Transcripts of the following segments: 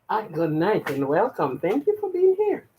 Hi, good night and welcome. Thank you for being here.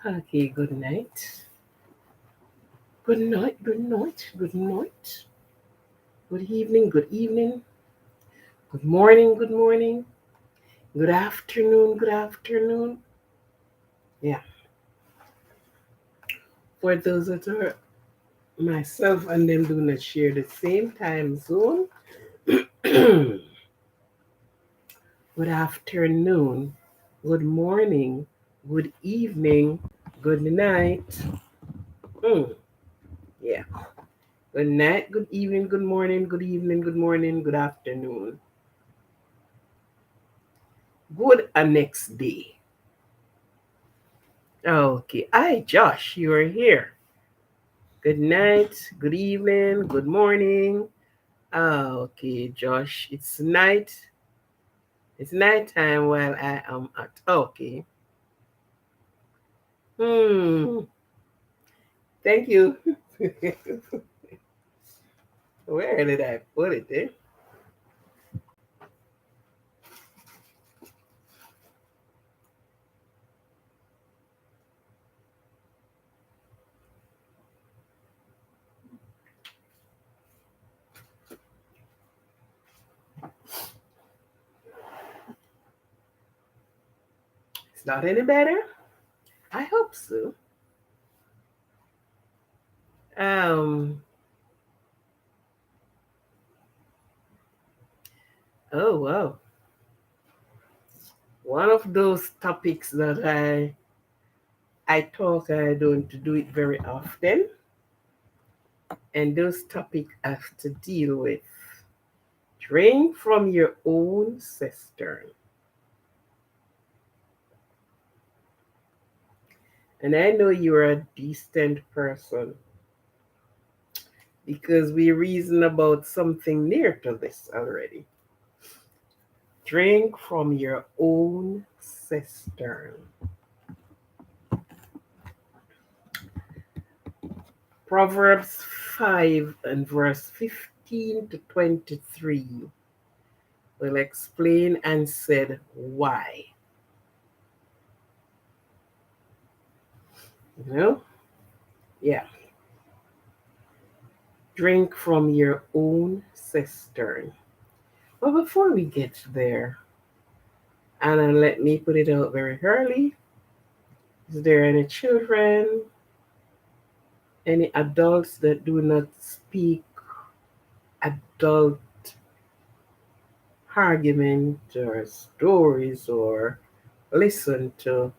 Okay, good night. Good night, good night, good night. Good evening, good evening. Good morning, good morning. Good afternoon, good afternoon. Yeah, for those that are myself and them do not share the same time zone, good afternoon, good morning, good evening, good night. Mm, yeah. Good night, good evening, good morning, good evening, good morning, good afternoon. Good next day. Okay. Hi, Josh. You are here. Good night, good evening, good morning. Okay, Josh. It's night. It's night time while I am at. Okay. Hmm. Thank you. Where did I put it? Eh? It's not any better. I hope so. Um. Oh wow. One of those topics that I don't do it very often, and those topics have to deal with drink from your own cistern. And I know you're a decent person because we reason about something near to this already. Drink from your own cistern. Proverbs 5 and verse 15 to 23 will explain and said why. You know? Yeah. Drink from your own cistern. But before we get there, Anna, let me put it out very early. Is there any children, any adults that do not speak adult argument or stories or listen to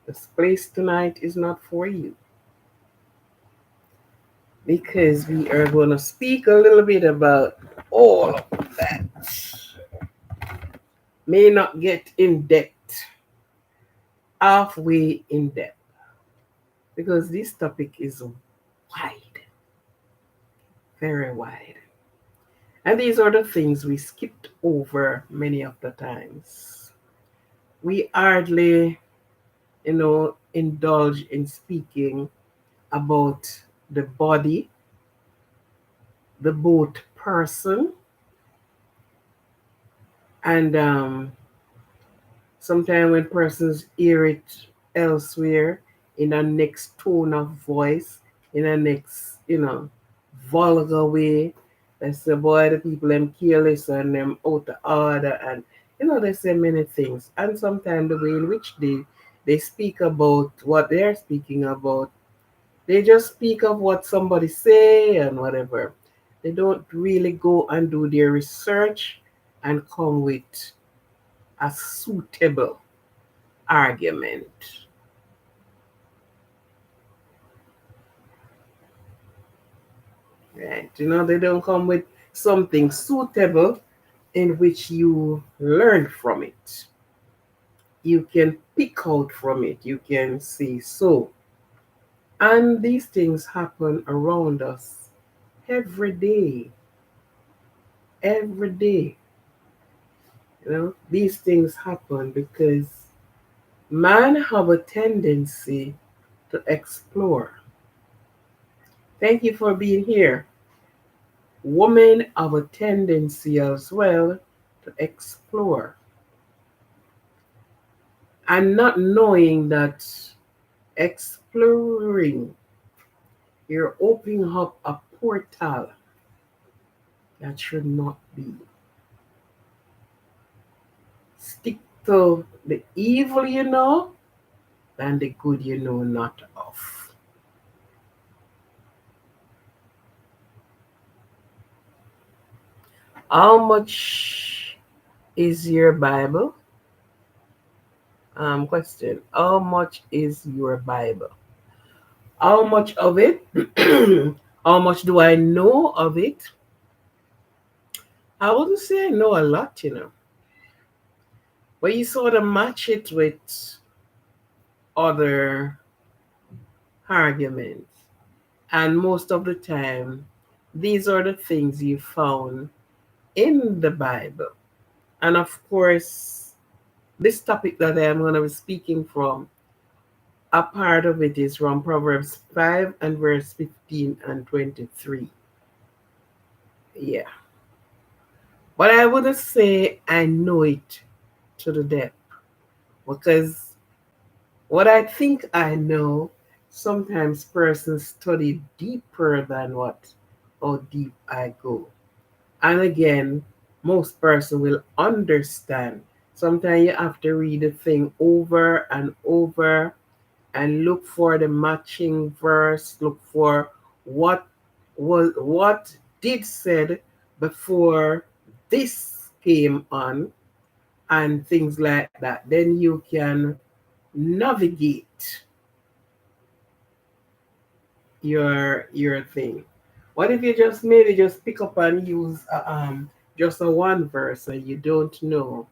this place tonight is not for you? Because we are going to speak a little bit about all of that. May not get in depth, halfway in depth, because this topic is wide, very wide. And these are the things we skipped over many of the times. We hardly, indulge in speaking about the body, the boat person, and sometimes when persons hear it elsewhere in a next tone of voice, in a next, vulgar way, they say, boy, the people them careless and them out of order, and they say many things. And sometimes the way in which they speak about what they're speaking about, they just speak of what somebody say and whatever. They don't really go and do their research and come with a suitable argument. Right? They don't come with something suitable in which you learn from it. You can pick out from it. You can see so. And these things happen around us every day. Every day. These things happen because man have a tendency to explore. Thank you for being here. Women have a tendency as well to explore and not knowing that exploring, you're opening up a portal that should not be. Stick to the evil you know than the good you know not of. How much is your Bible? Question. How much is your Bible? How much of it? How much do I know of it? I wouldn't say I know a lot. But you sort of match it with other arguments. And most of the time, these are the things you found in the Bible. And of course, this topic that I am going to be speaking from, a part of it is from Proverbs 5 and verse 15 and 23. Yeah. But I wouldn't say I know it to the depth because what I think I know, sometimes persons study deeper than what how deep I go. And again, most person will understand. Sometimes you have to read the thing over and over and look for the matching verse, look for what did said before this came on and things like that. Then you can navigate your thing. What if you just maybe just pick up and use just a one verse and you don't know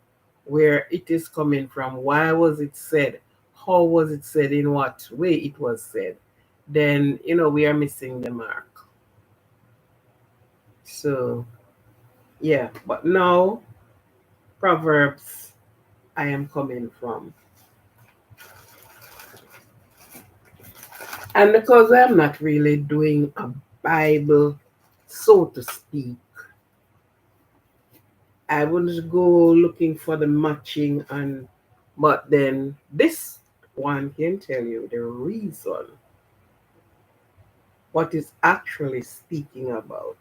where it is coming from, why was it said, how was it said, in what way it was said, then we are missing the mark. So yeah, but now Proverbs I am coming from. And because I'm not really doing a Bible, so to speak, I wouldn't go looking for the matching but then this one can tell you the reason what is actually speaking about.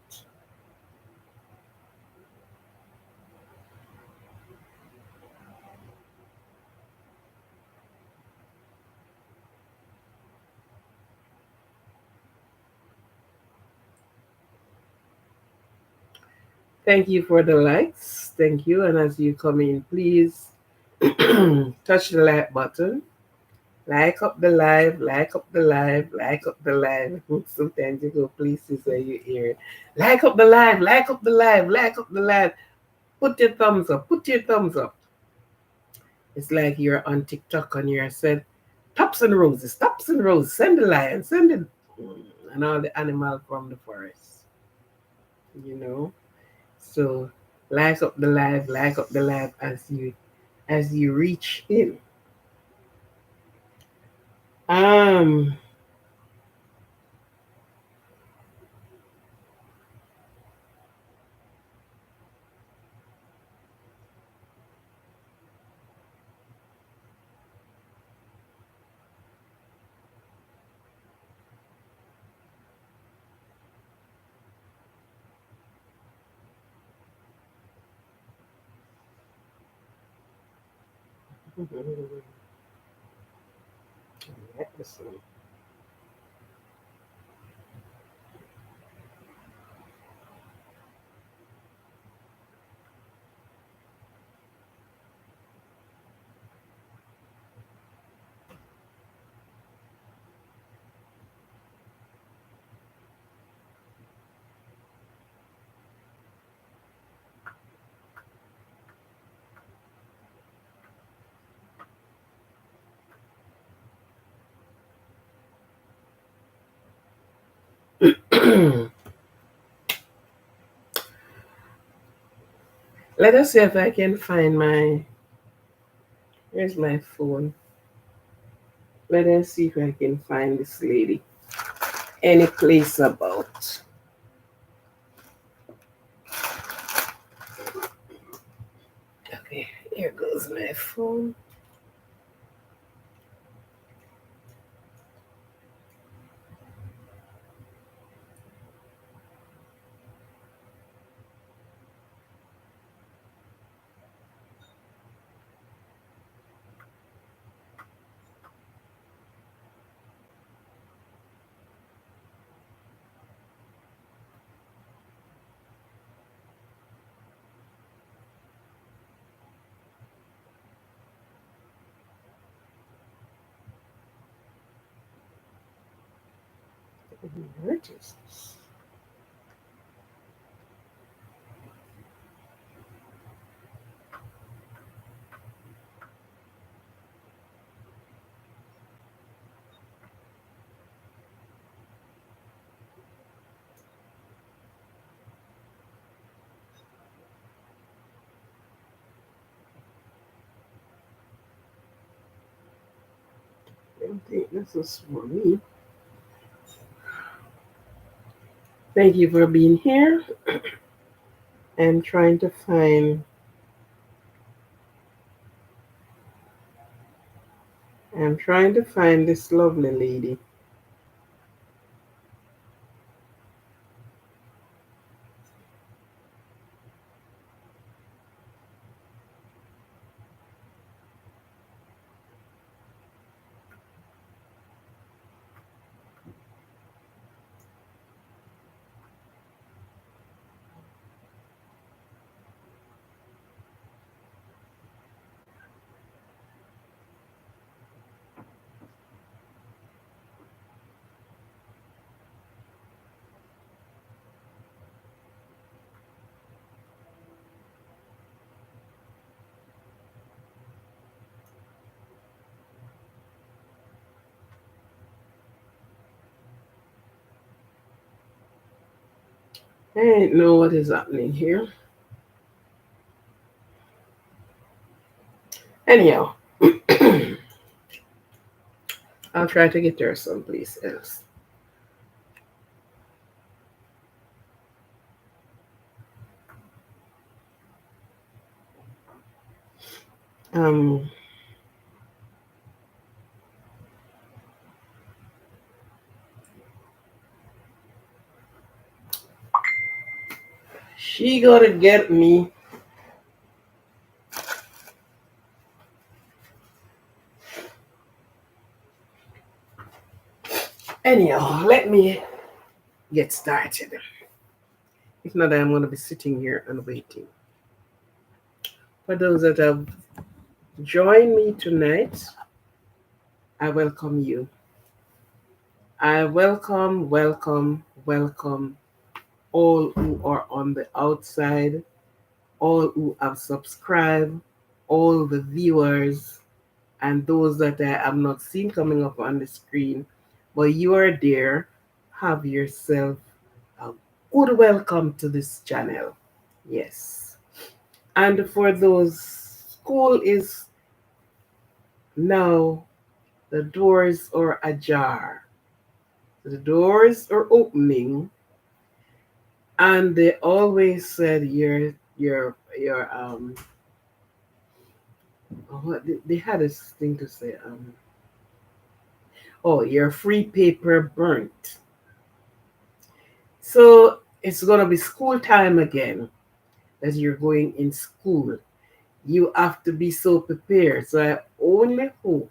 Thank you for the likes. Thank you. And as you come in, please touch the like button. Like up the live, like up the live, like up the live. Sometimes you go places where you hear it. Like up the live, like up the live, like up the live. Put your thumbs up, put your thumbs up. It's like you're on TikTok and you're said, tops and roses, send the lion, send it, and all the animal from the forest, you know. So like up the live as you reach in. Um, let's see. Let us see if I can find my. Where's my phone? Let us see if I can find this lady. Any place about. Okay, here goes my phone. Where is this? I don't think this is for me. Thank you for being here. I'm trying to find. I'm trying to find this lovely lady. I don't know what is happening here. Anyhow, I'll try to get her someplace else. Um, she gotta get me. Anyhow, let me get started. If not, I'm gonna be sitting here and waiting. For those that have joined me tonight, I welcome you. I welcome all who are on the outside, all who have subscribed, all the viewers, and those that I have not seen coming up on the screen. But you are there. Have yourself a good welcome to this channel. Yes. And for those, school is now the doors are ajar. The doors are opening, and they always said your what they had this thing to say oh, your free paper burnt. So it's gonna be school time again as you're going in school. You have to be so prepared. So I only hope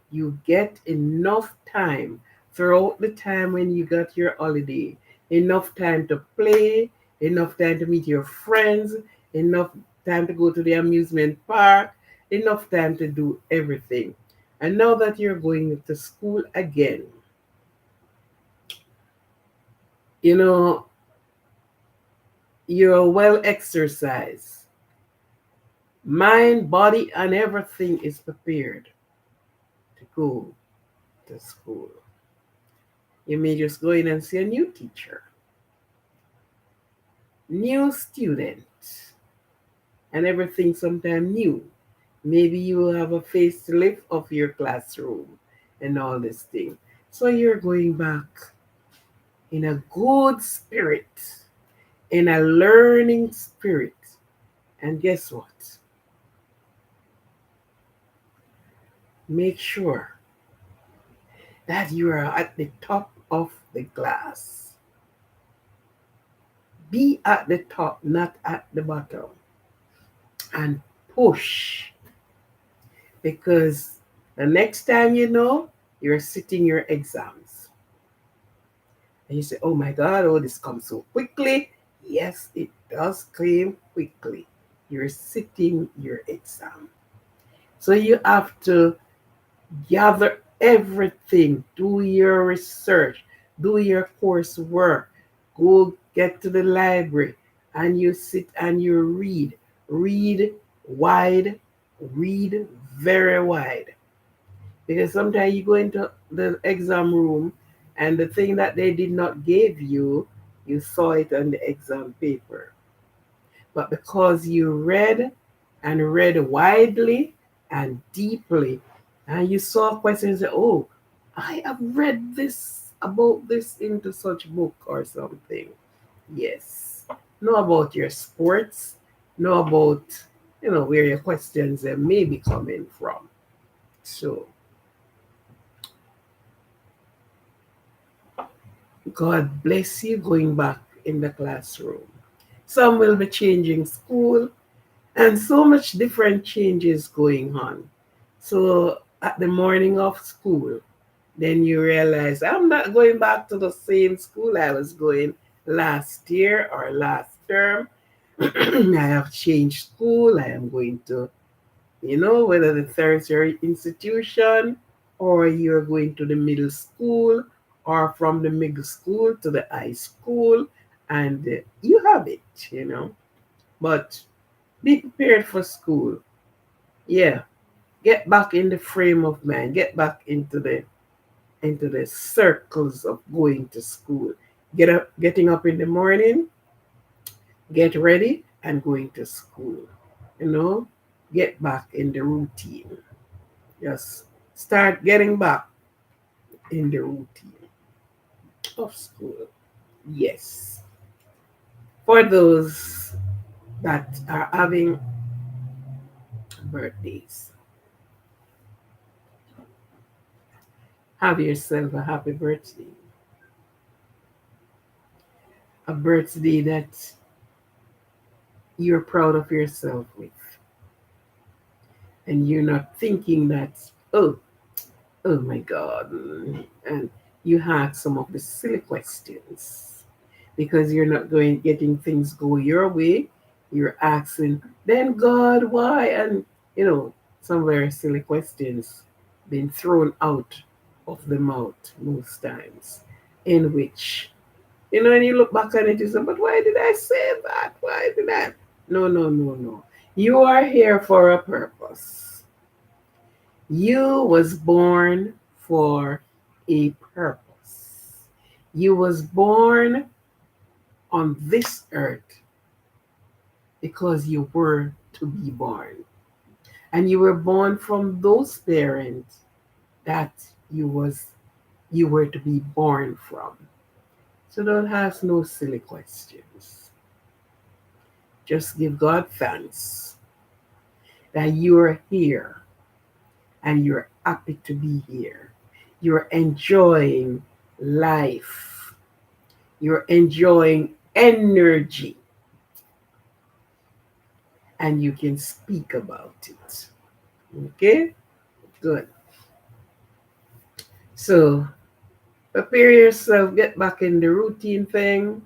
you get enough time throughout the time when you got your holiday, enough time to play, enough time to meet your friends, enough time to go to the amusement park, enough time to do everything. And now that you're going to school again, you know, you're well exercised. Mind, body, and everything is prepared to go to school. You may just go in and see a new teacher, new student, and everything sometime new. Maybe you will have a facelift of your classroom and all this thing. So you're going back in a good spirit, in a learning spirit. And guess what? Make sure that you are at the top of the class. Be at the top, not at the bottom. And push. Because the next time you know, you're sitting your exams. And you say, oh my God, oh, this comes so quickly. Yes, it does come quickly. You're sitting your exam. So you have to gather everything, do your research, do your coursework, go get to the library, and you sit and you read. Read wide, read very wide. Because sometimes you go into the exam room and the thing that they did not give you, you saw it on the exam paper. But because you read and read widely and deeply, and you saw questions that, oh, I have read this about this into such book or something. Yes. Know about your sports, know about, where your questions may be coming from. So God bless you going back in the classroom. Some will be changing school, and so much different changes going on. So at the morning of school, then you realize I'm not going back to the same school I was going last year or last term. I have changed school. I am going to, whether the tertiary institution or you're going to the middle school or from the middle school to the high school, and you have it. But be prepared for school. Yeah, get back in the frame of mind. Get back into the circles of going to school. Getting up in the morning, get ready, and going to school. You know, get back in the routine. Just start getting back in the routine of school. Yes. For those that are having birthdays, have yourself a happy birthday. A birthday that you're proud of yourself with. And you're not thinking that, oh, oh my God. And you had some of the silly questions because you're not getting things go your way. You're asking, then God, why? And some very silly questions being thrown out of the mouth most times, in which, and you look back on it, you say, but why did I say that? Why did I? No, no, no, no. You are here for a purpose. You was born for a purpose. You was born on this earth because you were to be born. And you were born from those parents that you were to be born from. So don't ask no silly questions. Just give God thanks that you're here and you're happy to be here. You're enjoying life. You're enjoying energy and you can speak about it. Okay? Good. So prepare yourself, get back in the routine thing,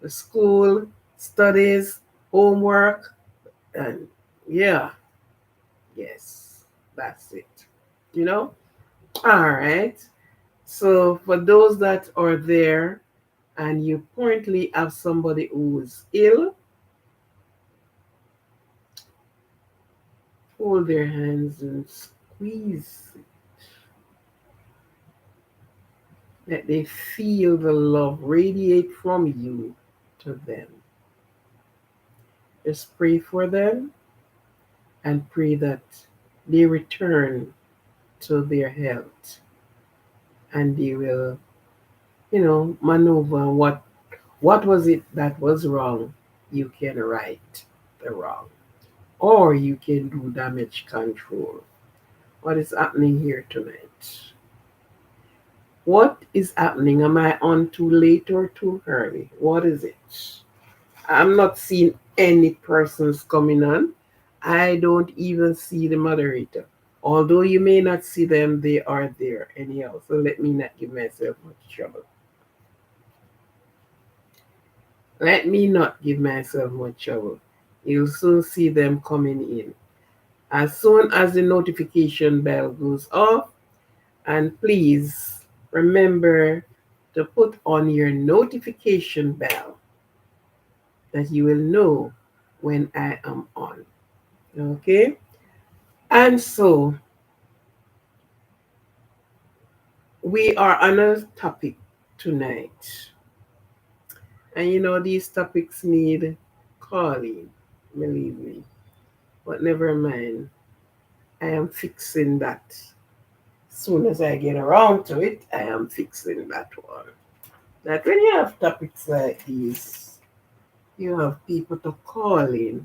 the school, studies, homework, and yeah, yes, that's it. You know? All right. So for those that are there and you currently have somebody who's ill, hold their hands and squeeze. Let they feel the love radiate from you to them. Just pray for them and pray that they return to their health and they will, maneuver what was it that was wrong. You can right the wrong. Or you can do damage control. What is happening here tonight? What is happening? Am I on too late or too early? What is it? I'm not seeing any persons coming on. I don't even see the moderator. Although you may not see them, they are there anyhow. So let me not give myself much trouble. Let me not give myself much trouble. You'll soon see them coming in. As soon as the notification bell goes off, and please remember to put on your notification bell that you will know when I am on. Okay? And so we are on a topic tonight. And these topics need calling, believe me. But never mind. I am fixing that. As soon as I get around to it, I am fixing that one. That when you have topics like these, you have people to call in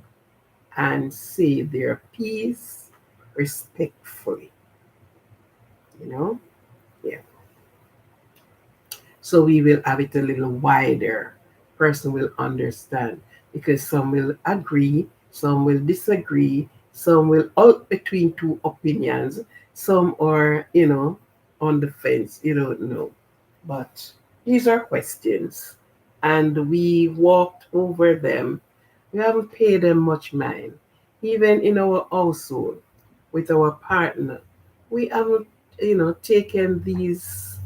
and say their piece respectfully. You know? Yeah. So we will have it a little wider. Person will understand because some will agree, some will disagree, some will out between two opinions, some are, on the fence. You don't know. But these are questions. And we walked over them. We haven't paid them much mind. Even in our household with our partner, we haven't, taken these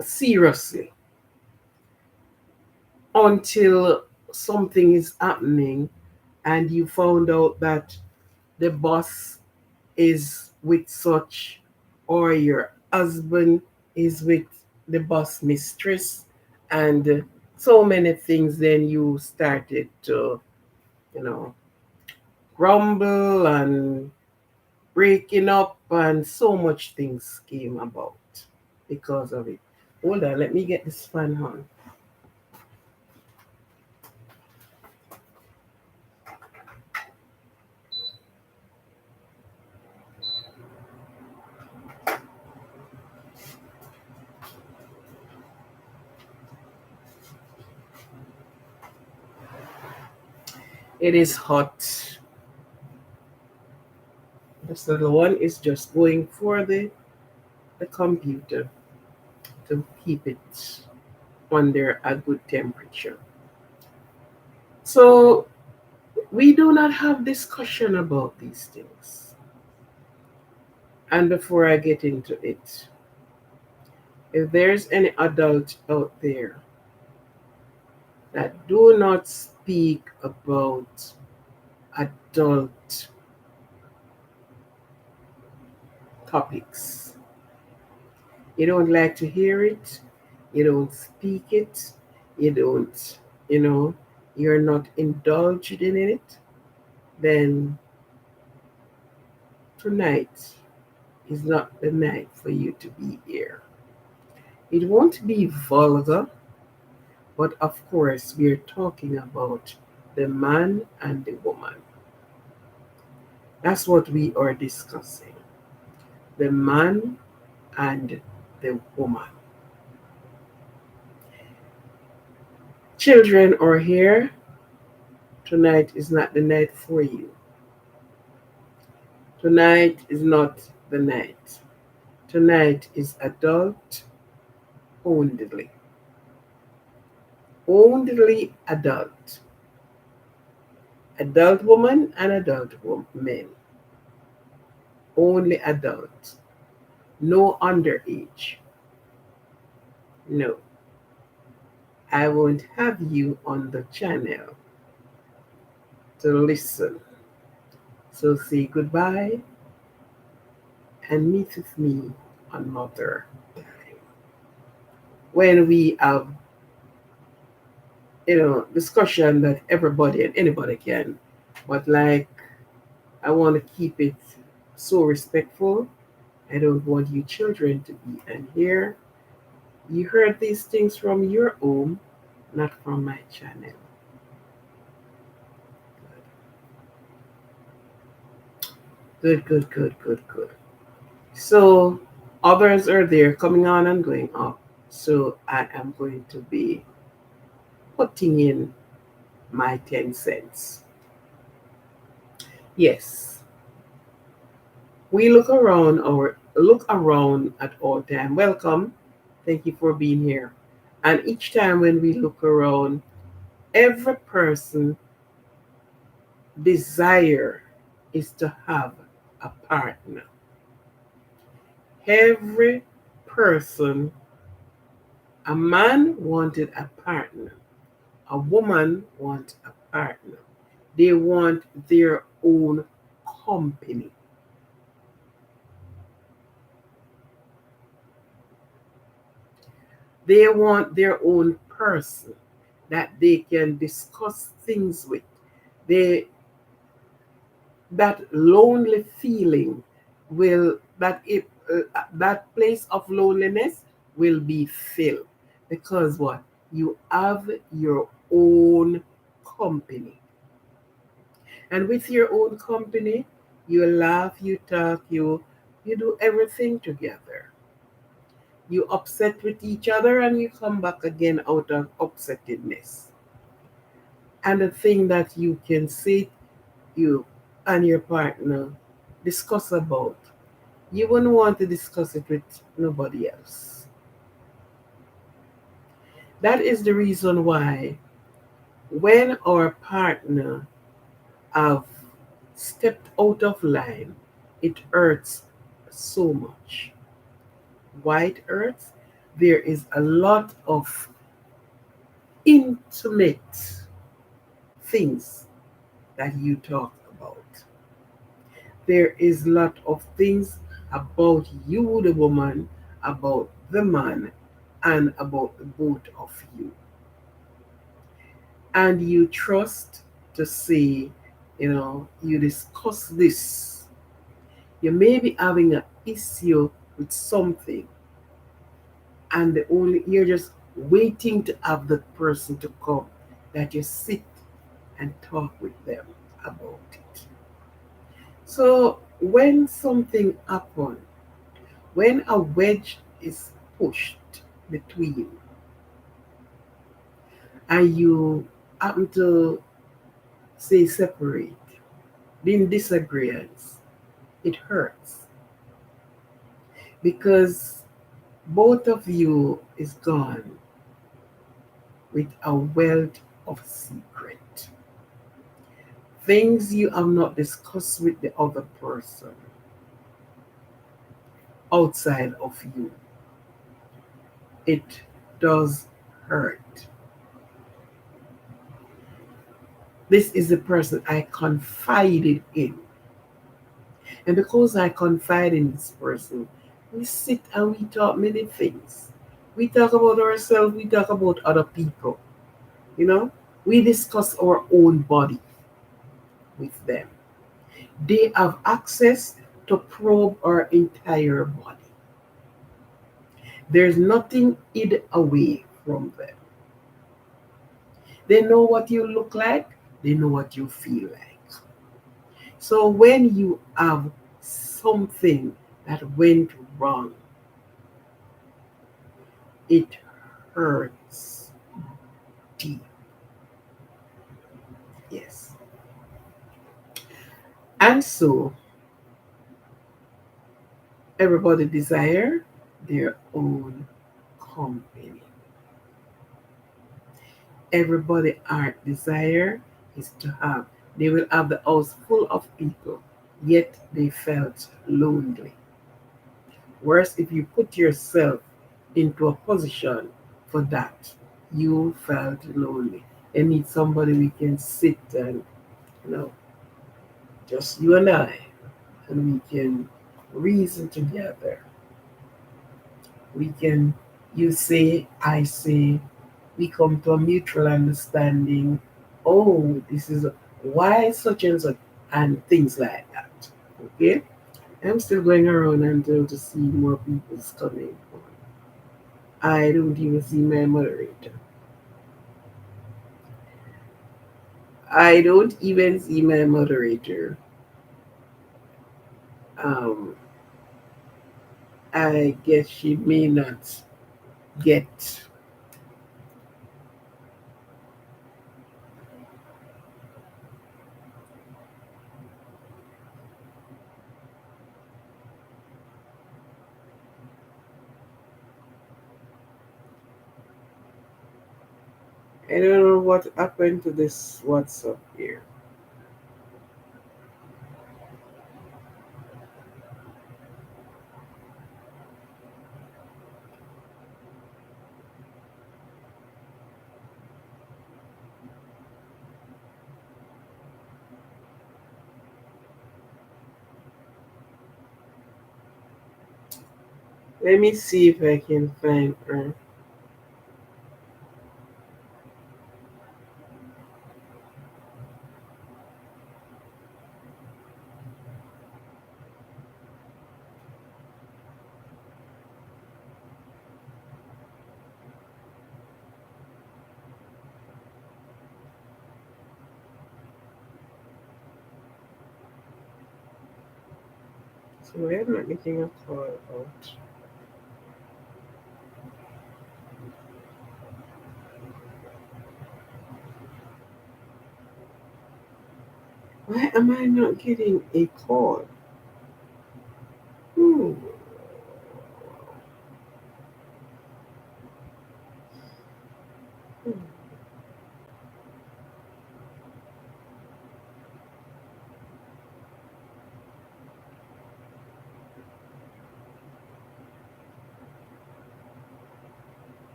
seriously until something is happening and you found out that the boss is with such, or your husband is with the boss mistress, and so many things. Then you started to, you know, grumble and breaking up, and so much things came about because of it. Hold on, let me get this fan on. It is hot. This little one is just going for the computer to keep it under a good temperature. So we do not have discussion about these things. And before I get into it, if there's any adult out there that do not speak about adult topics, you don't like to hear it, you don't speak it, you don't, you know, you're not indulged in it, then tonight is not the night for you to be here. It won't be vulgar, but of course, we're talking about the man and the woman. That's what we are discussing, the man and the woman. Children are here. Tonight is not the night for you. Tonight is not the night. Tonight is adult only. Only adult. Adult woman and adult men. Only adult. No underage. No. I won't have you on the channel to listen. So say goodbye and meet with me another time when we have discussion that everybody and anybody can. But like, I want to keep it so respectful. I don't want you children to be in here. You heard these things from your home, not from my channel. Good, good, good, good, good. So others are there coming on and going up. So I am going to be putting in my 10 cents. Yes. We look around at all time. Welcome. Thank you for being here. And each time when we look around, every person desire is to have a partner. Every person, a man wanted a partner. A woman wants a partner. They want their own company. They want their own person that they can discuss things with. They that lonely feeling will that it that place of loneliness will be filled because what you have your own company, and with your own company you laugh, you talk, you do everything together. You upset with each other and you come back again out of upsettedness. And the thing that you can sit, you and your partner discuss about, you wouldn't want to discuss it with nobody else. That is the reason why when our partner have stepped out of line, it hurts so much. Why it hurts? There is a lot of intimate things that you talk about. There is a lot of things about you, the woman, about the man, and about the both of you. And you trust to say, you discuss this. You may be having an issue with something, and you're just waiting to have the person to come that you sit and talk with them about it. So when something happens, when a wedge is pushed between and you happen to say separate, be in disagreements, it hurts because both of you is gone with a wealth of secret. Things you have not discussed with the other person outside of you. It does hurt. This is the person I confided in. And because I confide in this person, we sit and we talk many things. We talk about ourselves, we talk about other people. You know, we discuss our own body with them. They have access to probe our entire body. There's nothing hid away from them. They know what you look like, they know what you feel like. So when you have something that went wrong, it hurts deep. Yes. And so everybody desire their own company. Everybody art desire is to have. They will have the house full of people, yet they felt lonely. Worse, if you put yourself into a position for that, you felt lonely. You need somebody we can sit and, you know, just you and I, and we can reason together. We can, you say, I say, we come to a mutual understanding. Oh, this is why such and such, and things like that. Okay? I'm still going around until to see more people's coming on. I don't even see my moderator. I don't even see my moderator. Um, I guess she may not get. I don't know what happened to this WhatsApp here. Let me see if I can find her. So I'm not getting a call out. Why am I not getting a call? Hmm.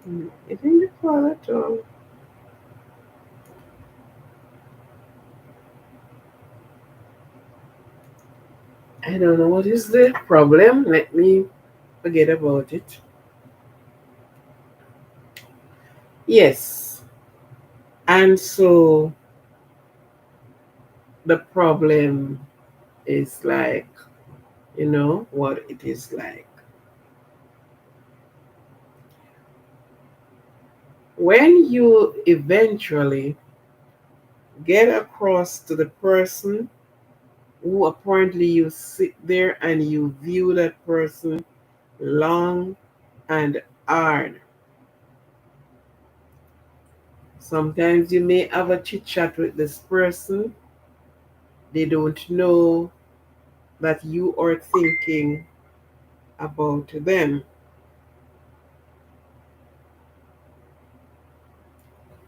I'm not getting the call at all. I don't know what is the problem. Let me forget about it. Yes. And so the problem is like, what it is like. When you eventually get across to the person who apparently you sit there and you view that person long and hard. Sometimes you may have a chit chat with this person. They don't know that you are thinking about them.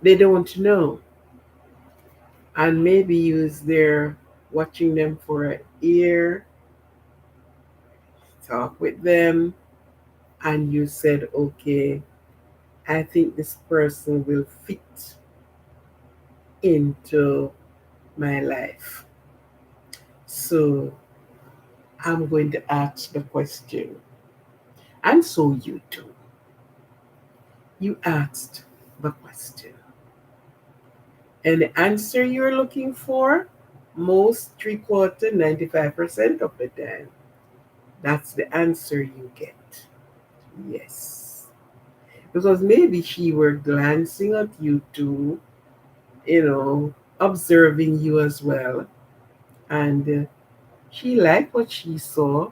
They don't know. And maybe you was there watching them for a year, talk with them, and you said, okay, I think this person will fit into my life. So I'm going to ask the question. And so you do. You asked the question. And the answer you're looking for, Most 3/4, 95% of the time, that's the answer you get. Yes. Because maybe she were glancing at you too, you know, observing you as well. And she liked what she saw.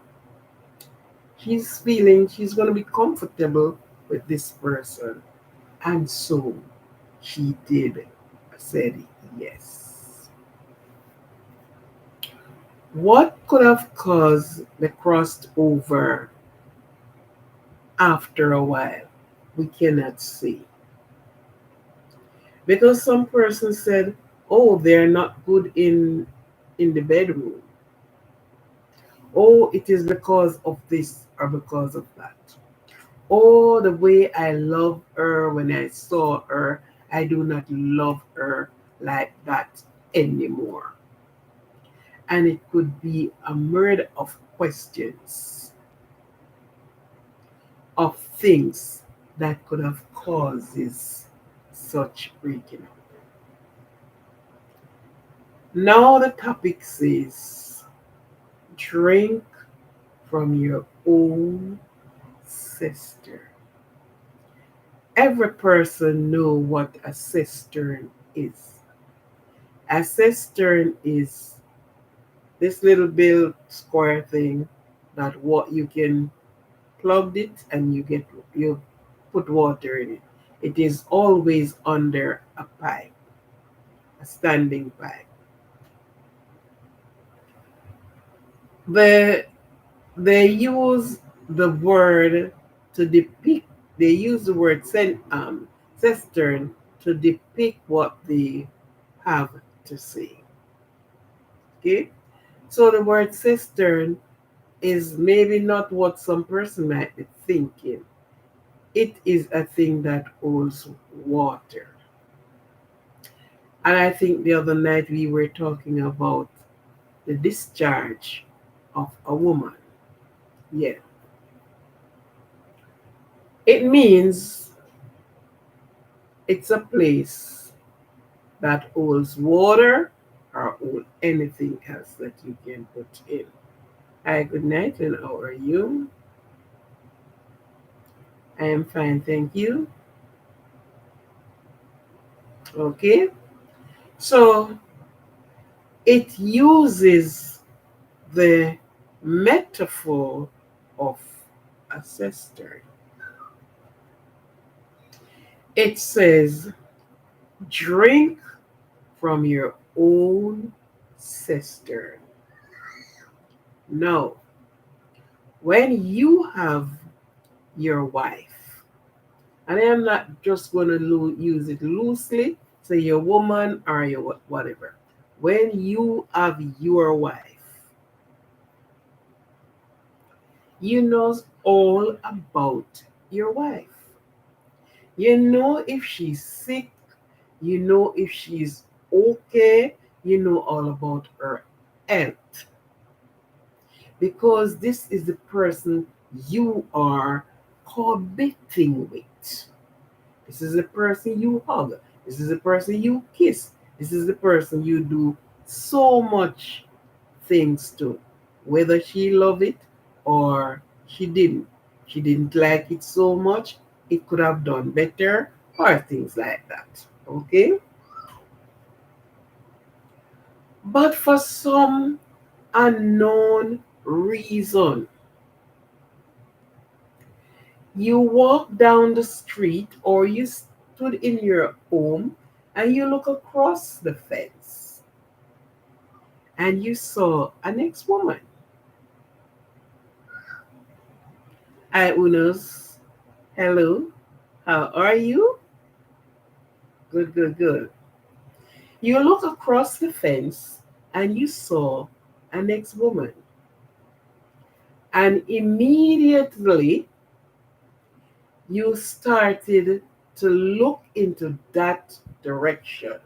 She's feeling she's going to be comfortable with this person. And so she did, said yes. What could have caused the crossover after a while? We cannot see. Because some person said, oh, they're not good in the bedroom. Oh, it is because of this or because of that. Oh, the way I love her when I saw her, I do not love her like that anymore. And it could be a myriad of questions of things that could have causes such breaking up. Now the topic says drink from your own cistern. Every person know what a cistern is. A cistern is this little built square thing that what you can plug it and you put water in it. It is always under a pipe, a standing pipe. The they use the word to depict. They use the word cistern to depict what they have to say. Okay, so the word cistern is maybe not what some person might be thinking. It is a thing that holds water. And I think the other night we were talking about the discharge of a woman. Yeah, it means it's a place that holds water or hold anything else that you can put in. Hi, good night, and how are you? I am fine, thank you. Okay, so it uses the metaphor of a cistern. It says, drink from your own cistern. Now, when you have your wife, and I am not just going to use it loosely, say your woman or your whatever. When you have your wife, you know all about your wife. You know if she's sick, you know if she's okay, you know all about her health. Because this is the person you are cohabiting with. This is the person you hug. This is the person you kiss. This is the person you do so much things to. Whether she loved it or she didn't. She didn't like it so much, it could have done better, or things like that. Okay? But for some unknown reason, you walk down the street or you stood in your home and you look across the fence and you saw an ex woman. Hi, Unos. Hello. How are you? Good, good, good. You look across the fence and you saw an ex woman. And immediately you started to look into that direction.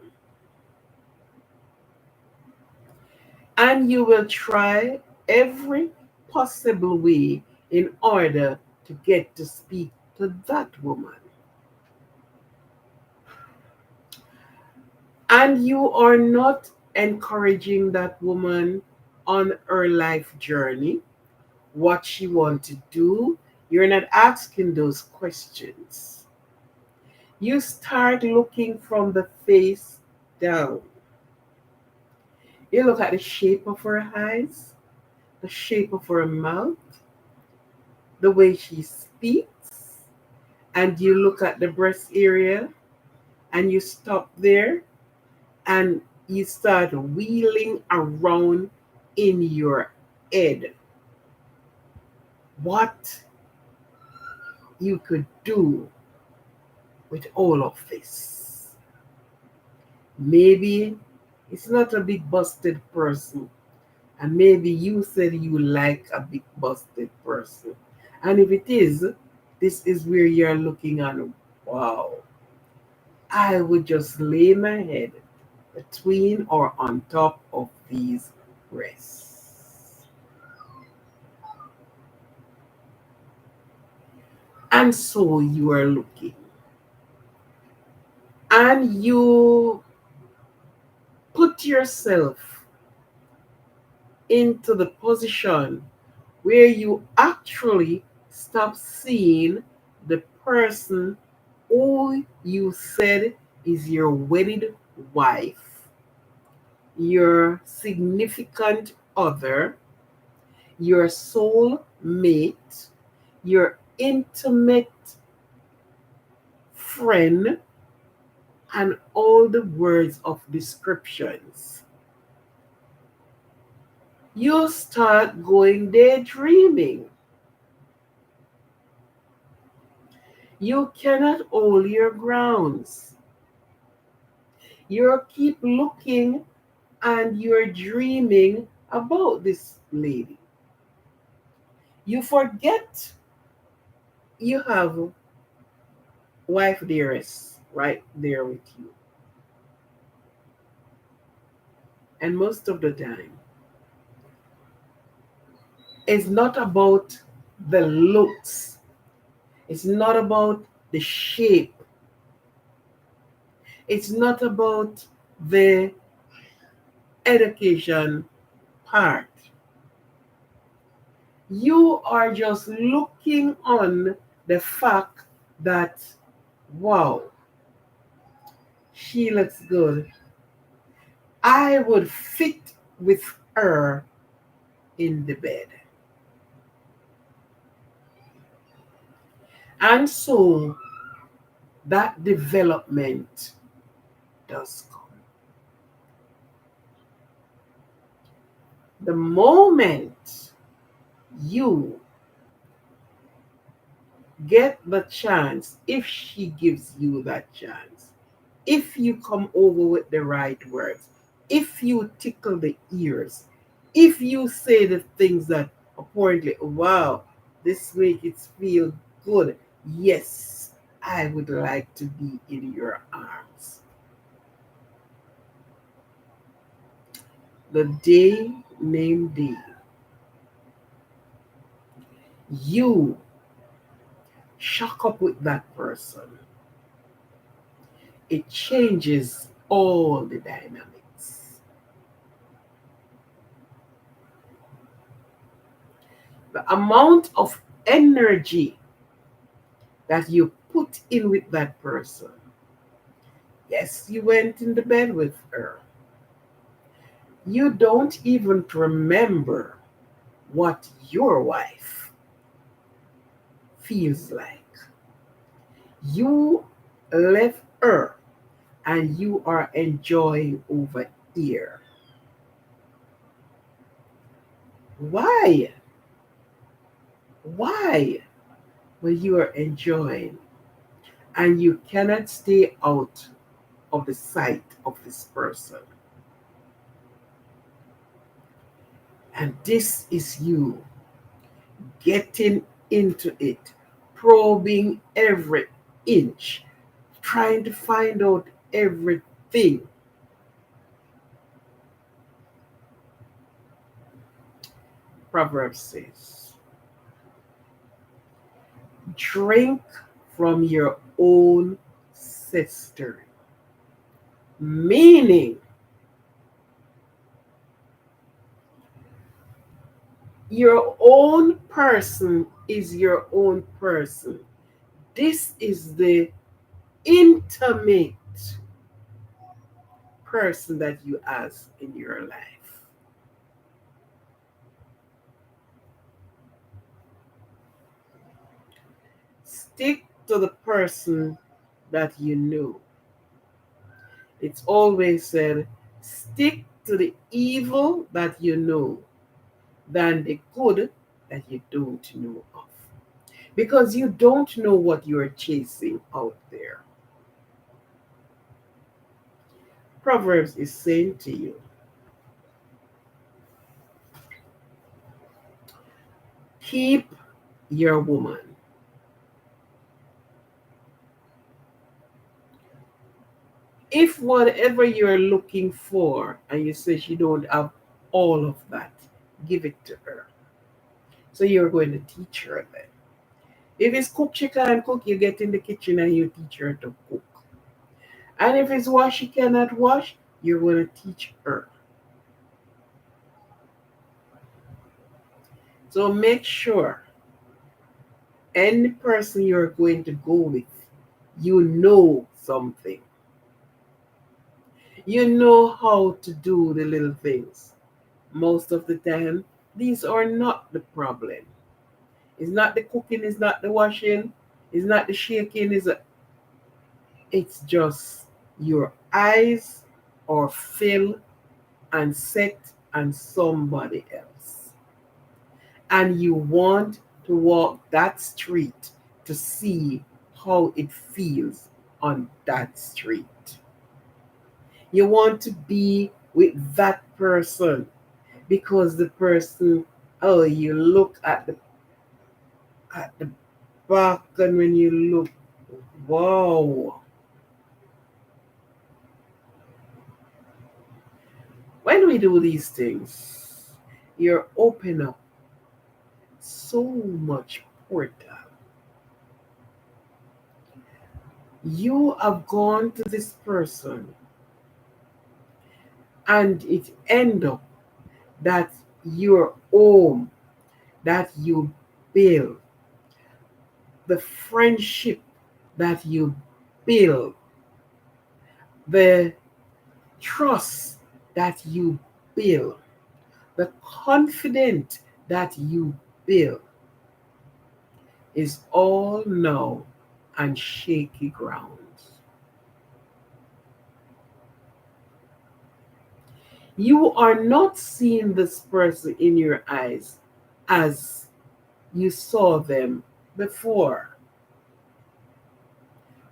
And you will try every possible way in order to get to speak to that woman. And you are not encouraging that woman on her life journey, what she wants to do. You're not asking those questions. You start looking from the face down. You look at the shape of her eyes, the shape of her mouth, the way she speaks, and you look at the breast area and you stop there and you start wheeling around in your head what you could do with all of this. Maybe it's not a big busted person, and maybe you said you like a big busted person. And if it is, this is where you're looking on, wow, I would just lay my head between or on top of these breasts. And so you are looking. And you put yourself into the position where you actually stop seeing the person who you said is your wedded wife, your significant other, your soul mate, your intimate friend, and all the words of descriptions. You start going daydreaming. You cannot hold your grounds. You keep looking and you're dreaming about this lady. You forget you have wife dearest right there with you. And most of the time, it's not about the looks, it's not about the shape, it's not about the education part. You are just looking on the fact that, wow, she looks good. I would fit with her in the bed. And so that development does come. The moment you get the chance, if she gives you that chance, if you come over with the right words, if you tickle the ears, if you say the things that apparently, wow, this make it feel good. Yes, I would like to be in your arms. The day named day, you shock up with that person. It changes all the dynamics. The amount of energy that you put in with that person. Yes, you went in the bed with her. You don't even remember what your wife feels like. You left her and you are enjoying over here. Why? Why? When you are enjoying and you cannot stay out of the sight of this person. And this is you getting into it, probing every inch, trying to find out everything. Proverbs says, drink from your own cistern, meaning Your own person is your own person. This is the intimate person that you has in your life. Stick to the person that you know. It's always said, stick to the evil that you know than the good that you don't know of. Because you don't know what you're chasing out there. Proverbs is saying to you, keep your woman. If whatever you're looking for and you say she don't have all of that, give it to her. So you're going to teach her then. If it's cook, she can't cook, you get in the kitchen and you teach her to cook. And if it's wash, she cannot wash, you're going to teach her. So make sure any person you're going to go with, you know something. You know how to do the little things. Most of the time, these are not the problem. It's not the cooking, it's not the washing, it's not the shaking, it's just your eyes are filled and set on somebody else. And you want to walk that street to see how it feels on that street. You want to be with that person because the person, oh, you look at the back, and when you look, wow. When we do these things, you're open up so much portal. You have gone to this person and it end up that your home that you build, the friendship that you build, the trust that you build, the confidence that you build is all now on shaky ground. You are not seeing this person in your eyes as you saw them before.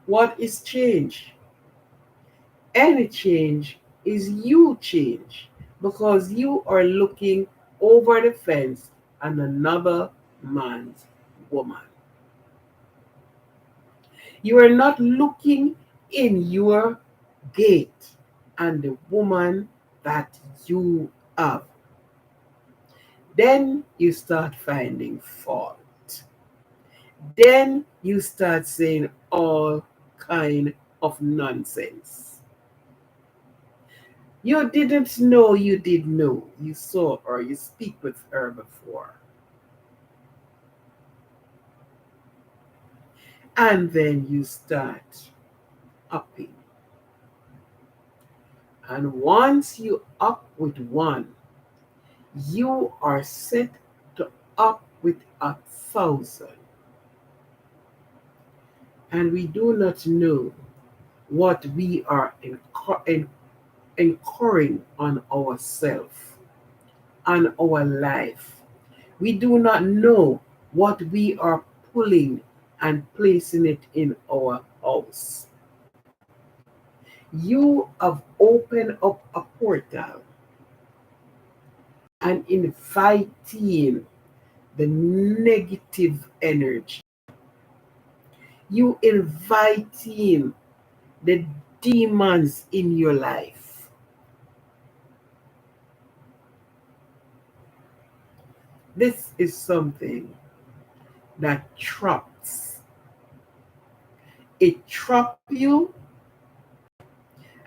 What is change? Any change is you change because you are looking over the fence on another man's woman. You are not looking in your gate and the woman that you have. Then you start finding fault. Then you start saying all kind of nonsense. You didn't know you did know. You saw her, you speak with her before. And then you start upping. And once you up with one, you are set to up with 1,000. And we do not know what we are incurring on ourselves, on our life. We do not know what we are pulling and placing it in our house. You have opened up a portal and inviting the negative energy. You inviting the demons in your life. This is something that traps. It trap you,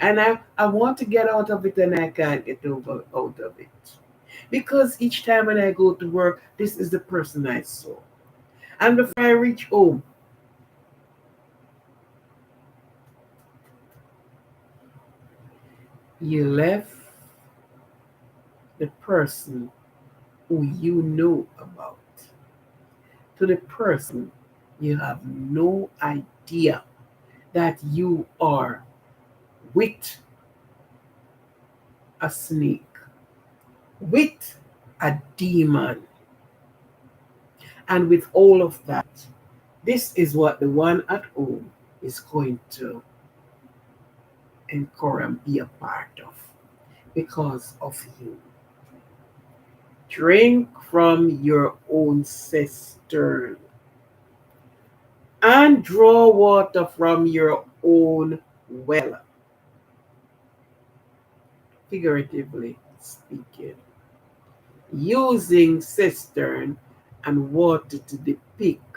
and I want to get out of it and I can't get out of it. Because each time when I go to work, this is the person I saw. And before I reach home, you left the person who you know about to the person you have no idea that you are with a snake, with a demon, and with all of that. This is what the one at home is going to encourage and be a part of because of you. Drink from your own cistern and draw water from your own well, figuratively speaking, using cistern and water to depict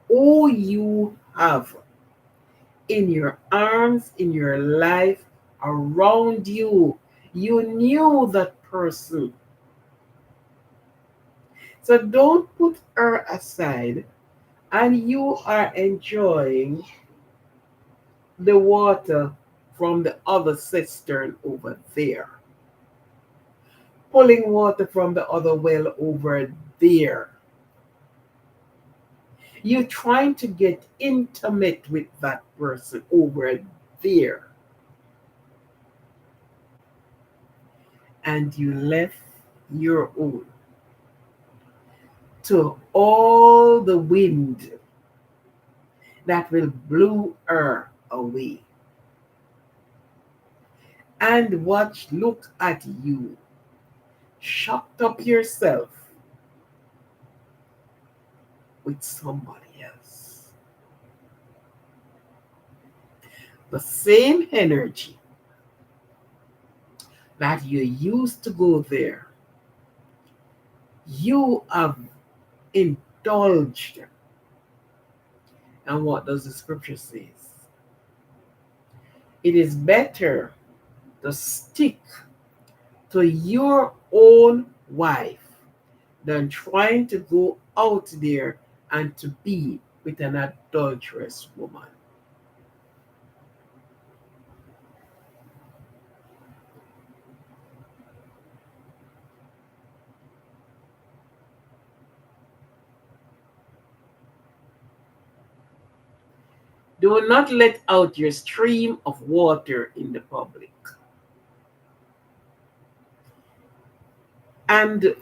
all you have in your arms, in your life, around you. You knew that person. So don't put her aside and you are enjoying the water from the other cistern over there, pulling water from the other well over there. You're trying to get intimate with that person over there, and you left your own to all the wind that will blow her away. And watch, look at you, shocked up yourself with somebody else. The same energy that you used to go there, you have indulged. And what does the scripture say? It is better to stick to your own wife than trying to go out there and to be with an adulterous woman. Do not let out your stream of water in the public. And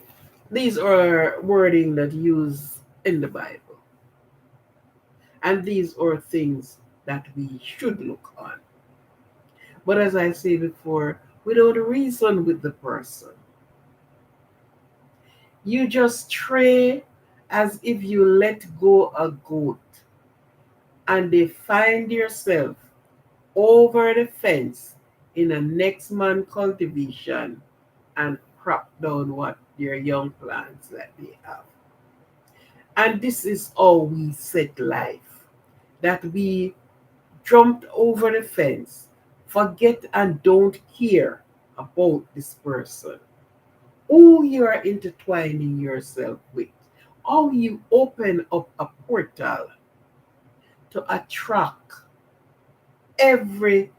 these are wording that use in the Bible. And these are things that we should look on. But as I said before, without reason with the person, you just stray as if you let go a goat and they find yourself over the fence in a next man cultivation and crop down what their young plants that they have. And this is how we set life, that we jumped over the fence, forget and don't care about this person, who you are intertwining yourself with, how you open up a portal to attract every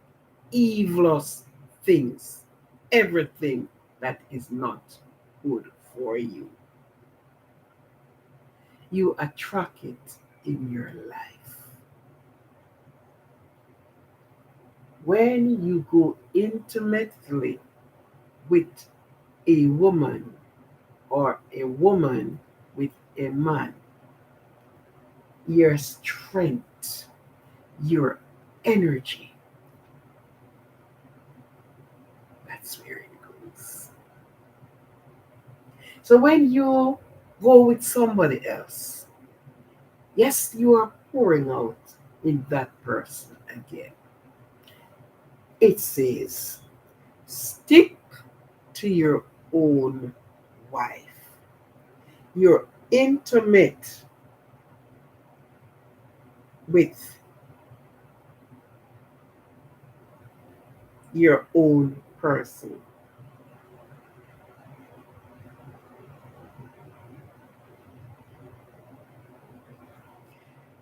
evilous things, everything that is not good for you. You attract it in your life. When you go intimately with a woman or a woman with a man, your strength, your energy, that's where it goes. So when you go with somebody else, yes, you are pouring out in that person again. It says, stick to your own wife. You're intimate with your own person.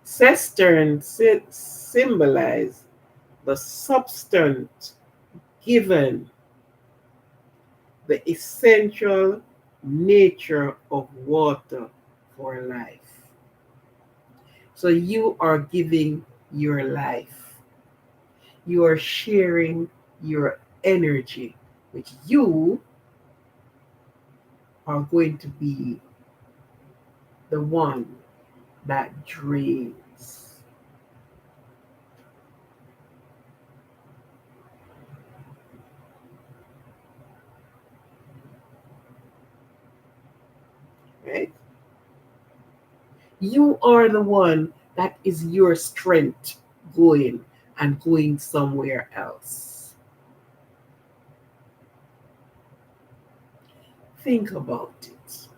Cistern symbolize the substance given, the essential nature of water for life. So you are giving your life. You are sharing your energy, which you are going to be the one that drains. Right? You are the one that is your strength going and going somewhere else. Think about it.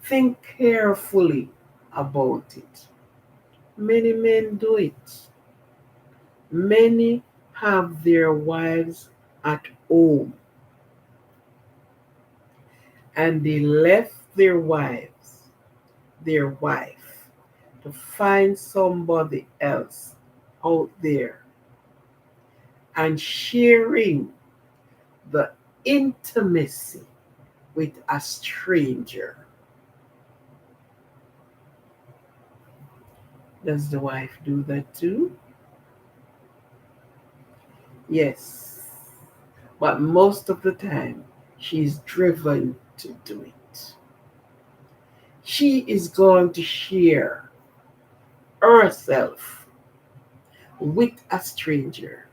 Think carefully about it. Many men do it. Many have their wives at home and they left their wife, to find somebody else out there and sharing the intimacy with a stranger. Does the wife do that too? Yes. But most of the time, she's driven to do it. She is going to share herself with a stranger,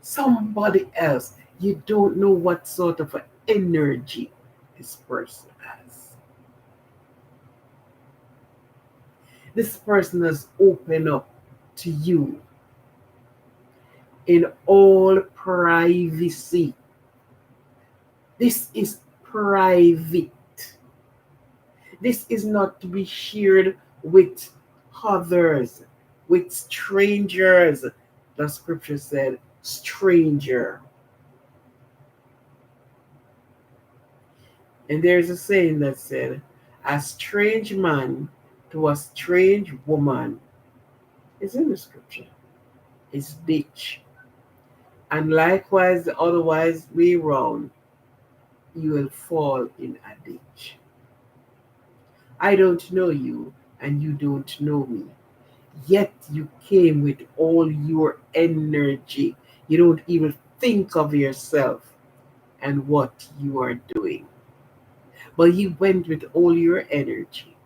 somebody else. You don't know what sort of energy this person has. This person has opened up to you in all privacy. This is private. This is not to be shared with others, with strangers. The scripture said, stranger. And there's a saying that said, a strange man to a strange woman is in the scripture. It's ditch. And likewise, the otherwise way round, you will fall in a ditch. I don't know you, and you don't know me. Yet you came with all your energy. You don't even think of yourself and what you are doing. But you went with all your energy.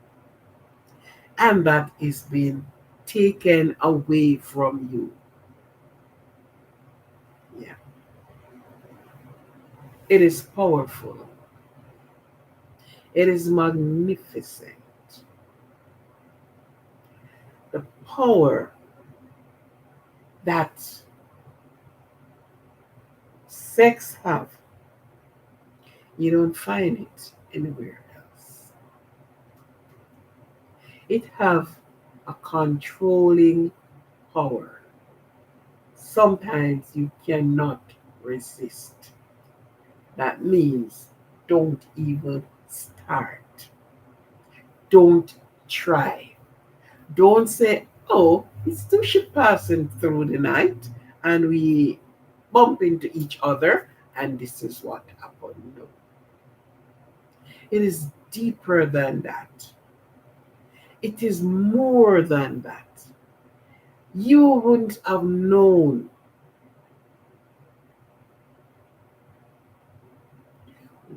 And that is being taken away from you. Yeah. It is powerful. It is magnificent. The power that sex have, you don't find it anywhere else. It have a controlling power. Sometimes you cannot resist. That means don't even start. Don't try. Don't say, oh, it's two ships passing through the night and we bump into each other and this is what happened. No. It is deeper than that. It is more than that. You wouldn't have known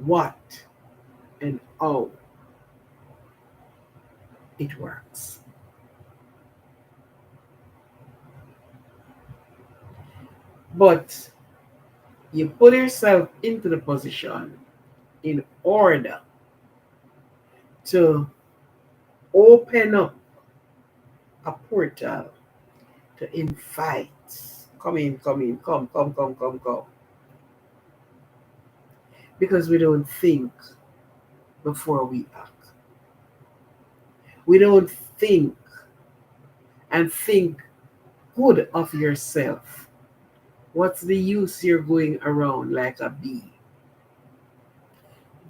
what and how it works. But you put yourself into the position in order to open up a portal to invite. Come in, come in, come, come, come, come, come. Because we don't think before we act. We don't think and think good of yourself. What's the use you're going around like a bee?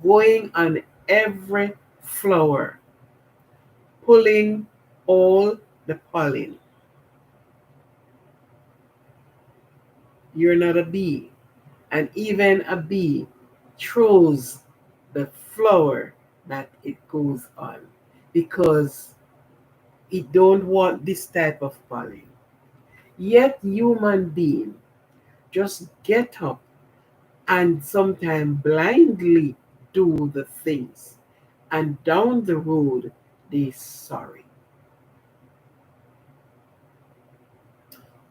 Going on every flower, pulling all the pollen. You're not a bee. And even a bee throws the flower that it goes on because it don't want this type of pollen. Yet human being just get up and sometimes blindly do the things, and down the road they sorry.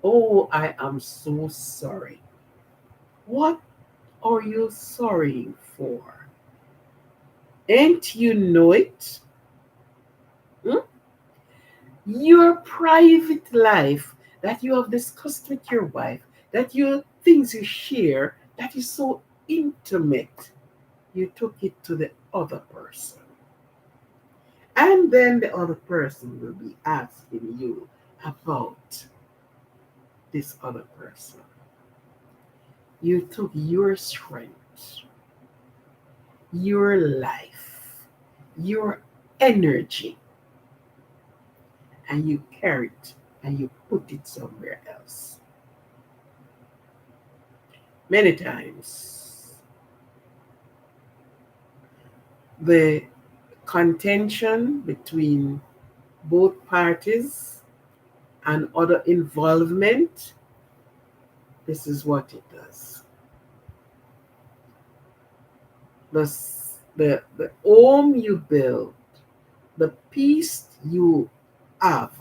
Oh, I am so sorry. What are you sorrying for? Ain't you know it? Hmm? Your private life that you have discussed with your wife, that you things you share, that is so intimate, you took it to the other person. And then the other person will be asking you about this other person. You took your strength, your life, your energy, and you carry it and you put it somewhere else. Many times, the contention between both parties and other involvement, this is what it does. The, the home you build, the peace you have,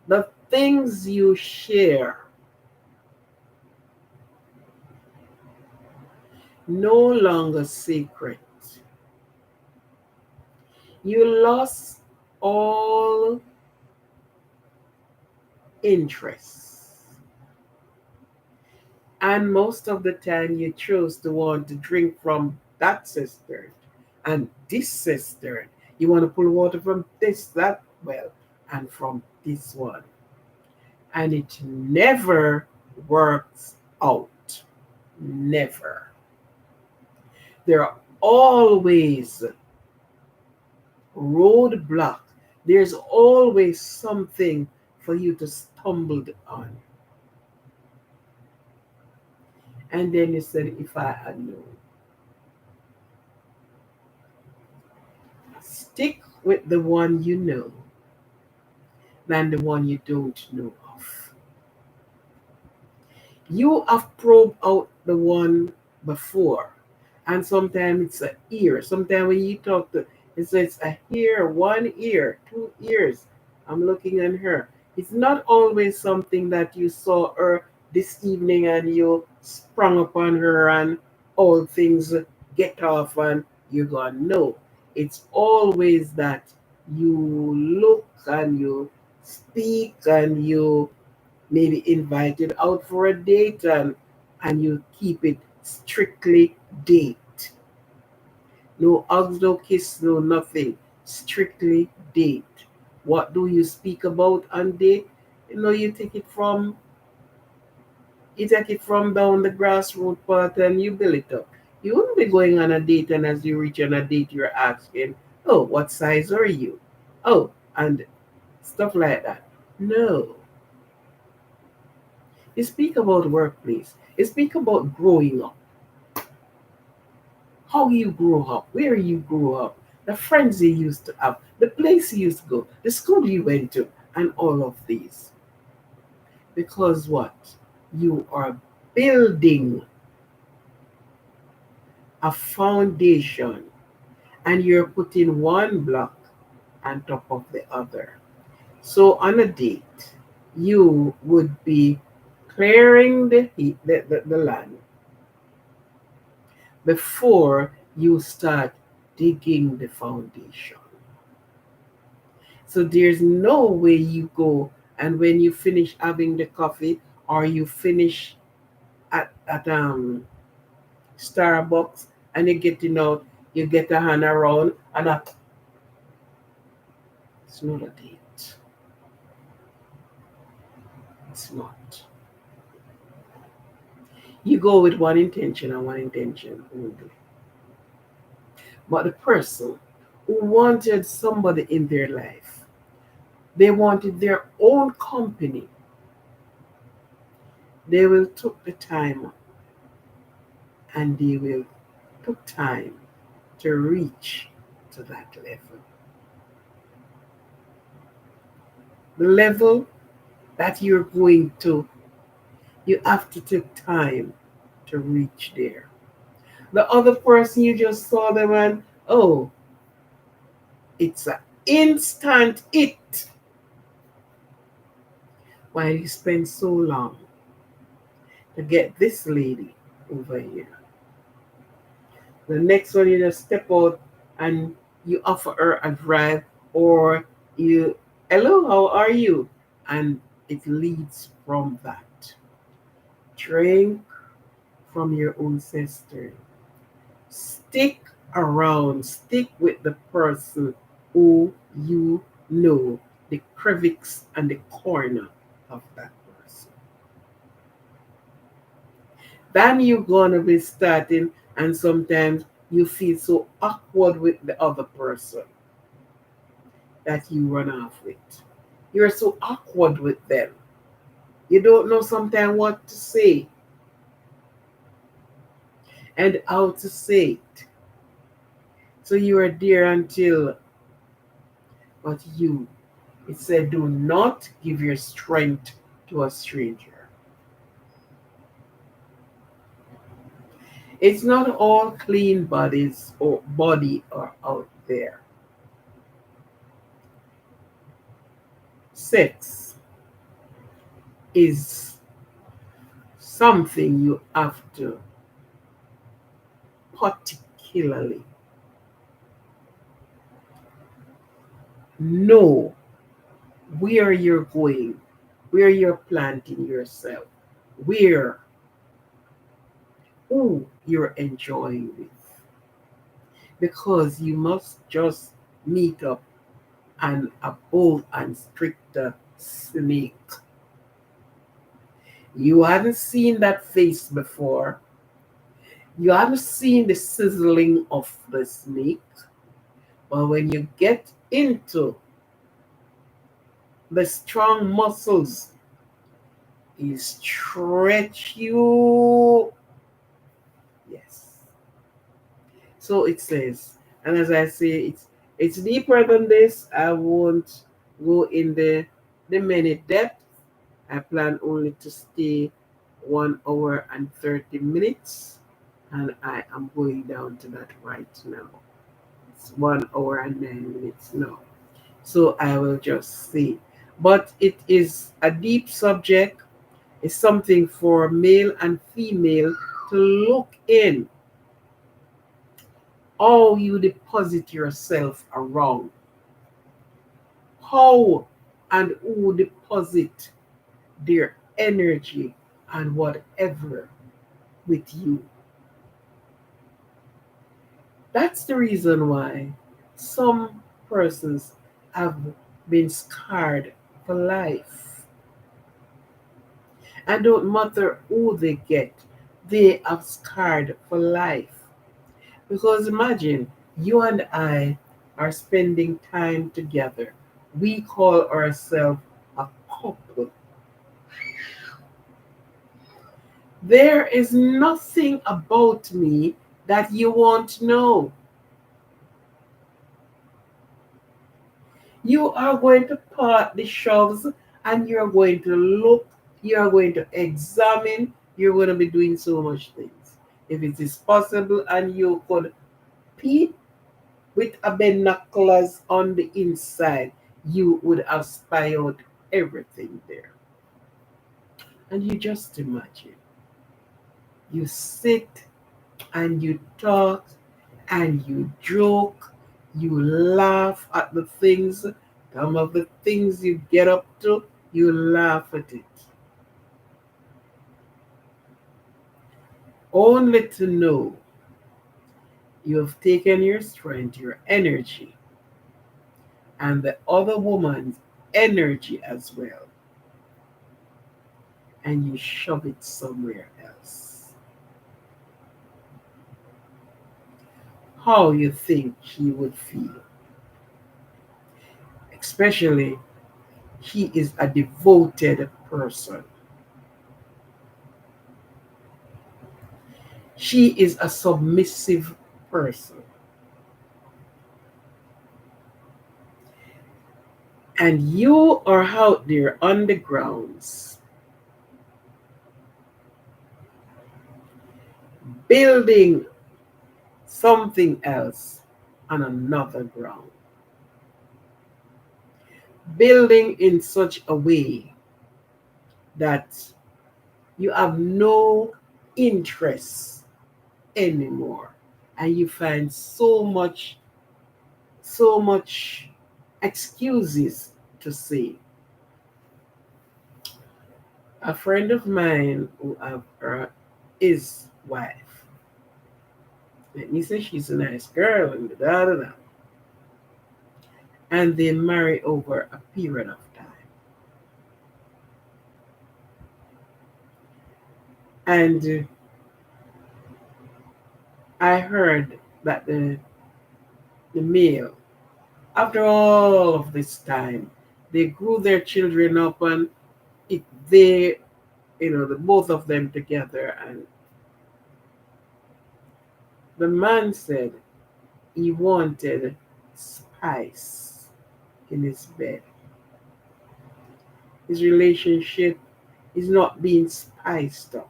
the things you share, no longer secret. You lost all interest. And most of the time, you choose to want to drink from that cistern and this cistern. You want to pull water from this, that well, and from this one. And it never works out. Never. There are always roadblock. There's always something for you to stumble on. And then you said, if I had known. Stick with the one you know than the one you don't know of. You have probed out the one before, and sometimes it's a ear. Sometimes when you talk to, it's a ear, one ear, 2 ears. I'm looking at her. It's not always something that you saw her this evening and you sprung upon her and all things get off and you're gone. No, it's always that you look and you speak and you maybe invited out for a date and you keep it strictly date. No hugs, no kiss, no nothing. Strictly date. What do you speak about on date? You take it from down the grassroots part and you build it up. You wouldn't be going on a date and as you reach on a date you're asking, oh, what size are you? Oh, and stuff like that. No. You speak about workplace. You speak about growing up. How you grew up, where you grew up, the friends you used to have, the place you used to go, the school you went to, and all of these. Because what? You are building a foundation and you're putting one block on top of the other. So on a date, you would be clearing the land before you start digging the foundation. So there's no way you go and when you finish having the coffee or you finish at Starbucks and you're getting out, you get a hand around and it's not a date. It's not. You go with one intention and one intention only. But the person who wanted somebody in their life They wanted their own company. They will took the time and they will took time to reach to that level. The level that you're going to, you have to take time to reach there. The other person, you just saw them and, oh, it's an instant it. Why you spend so long to get this lady over here? The next one, you just step out and you offer her a drive, or you, hello, how are you? And it leads from that. Drink from your own sister. Stick around, stick with the person who you know the crevice and the corner of that person. Then you're gonna be starting, and sometimes you feel so awkward with the other person that you run off with. You're so awkward with them. You don't know sometimes what to say and how to say it. So you are there until, but you, it said, do not give your strength to a stranger. It's not all clean bodies or body are out there. Sex is something you have to particularly know where you're going, where you're planting yourself, where, who you're enjoying with. Because you must just meet up and a bold and stricter snake. You haven't seen that face before. You haven't seen the sizzling of the snake. But when you get into the strong muscles, you stretch you. Yes. So it says, and as I say, it's deeper than this. I won't go in the many depth. I plan only to stay 1 hour and 30 minutes, and I am going down to that right now. It's 1 hour and 9 minutes now. So I will just say, but it is a deep subject. It's something for male and female to look in how you deposit yourself around, how and who deposit their energy and whatever with you. That's the reason why some persons have been scarred for life. And don't matter who they get, they are scarred for life. Because imagine you and I are spending time together. We call ourselves a couple. There is nothing about me that you won't know. You are going to part the shelves and you're going to look, you're going to examine, you're going to be doing so much things. If it is possible and you could peep with a binoculars on the inside, you would have spied out everything there. And you just imagine, you sit and you talk and you joke, you laugh at the things, some of the things you get up to, you laugh at it. Only to know you have taken your strength, your energy, and the other woman's energy as well, and you shove it somewhere else. How you think he would feel? Especially He is a devoted person. She is a submissive person. And you are out there on the grounds building something else on another ground. Building in such a way that you have no interest anymore. And you find so much excuses to say. A friend of mine who have his wife. Let me say she's a nice girl and da da da. And they marry over a period of time. And I heard that the male, after all of this time, they grew their children up and it they the both of them together, and the man said he wanted spice in his bed. His relationship is not being spiced up.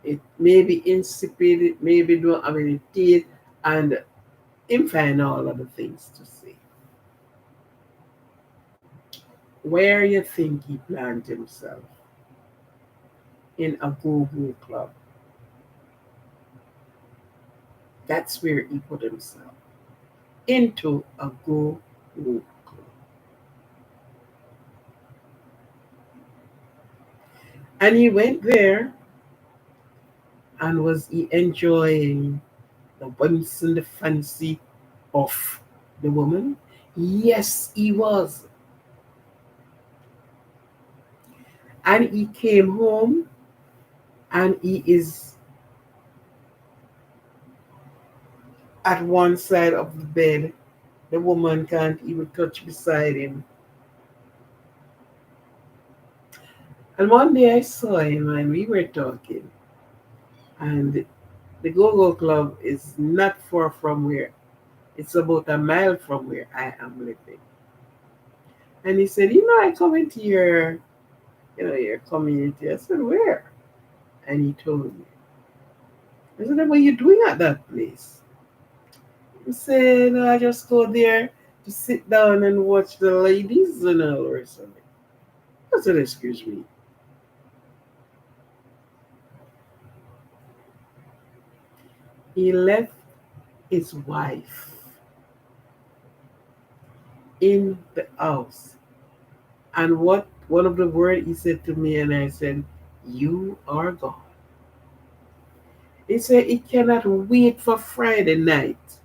It may be insipid, it maybe don't have any teeth, and him find all other things to say. Where you think he planned himself? In a go-go club. That's where he put himself. Into a go-go club. And he went there and was he enjoying the whims and the fancy of the woman? Yes, he was. And he came home and he is at one side of the bed. The woman can't even touch beside him. And one day I saw him and we were talking. And the Go Go Club is not far from where, it's about a mile from where I am living. And he said, I come into your community. I said, where? And he told me. I said, what are you doing at that place? He said, no, I just go there to sit down and watch the ladies and all or something. I said, excuse me. He left his wife in the house. And what one of the words he said to me, and I said, you are gone. He said he cannot wait for Friday night,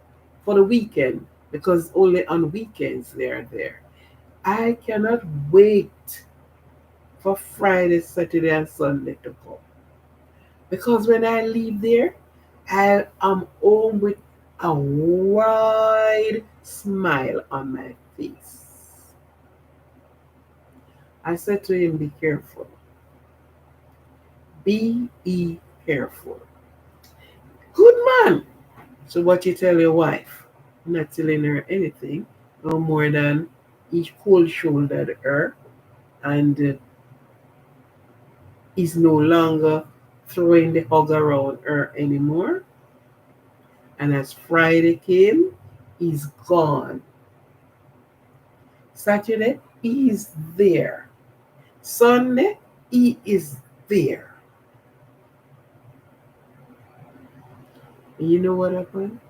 for the weekend, because only on weekends they are there. I cannot wait for Friday, Saturday, and Sunday to come. Because when I leave there, I am home with a wide smile on my face. I said to him, be careful. Be careful. Good man. So what you tell your wife? Not telling her anything, no more than he cold shouldered her and is no longer throwing the hug around her anymore. And as Friday came, he's gone. Saturday, he is there. Sunday, he is there. And you know what happened?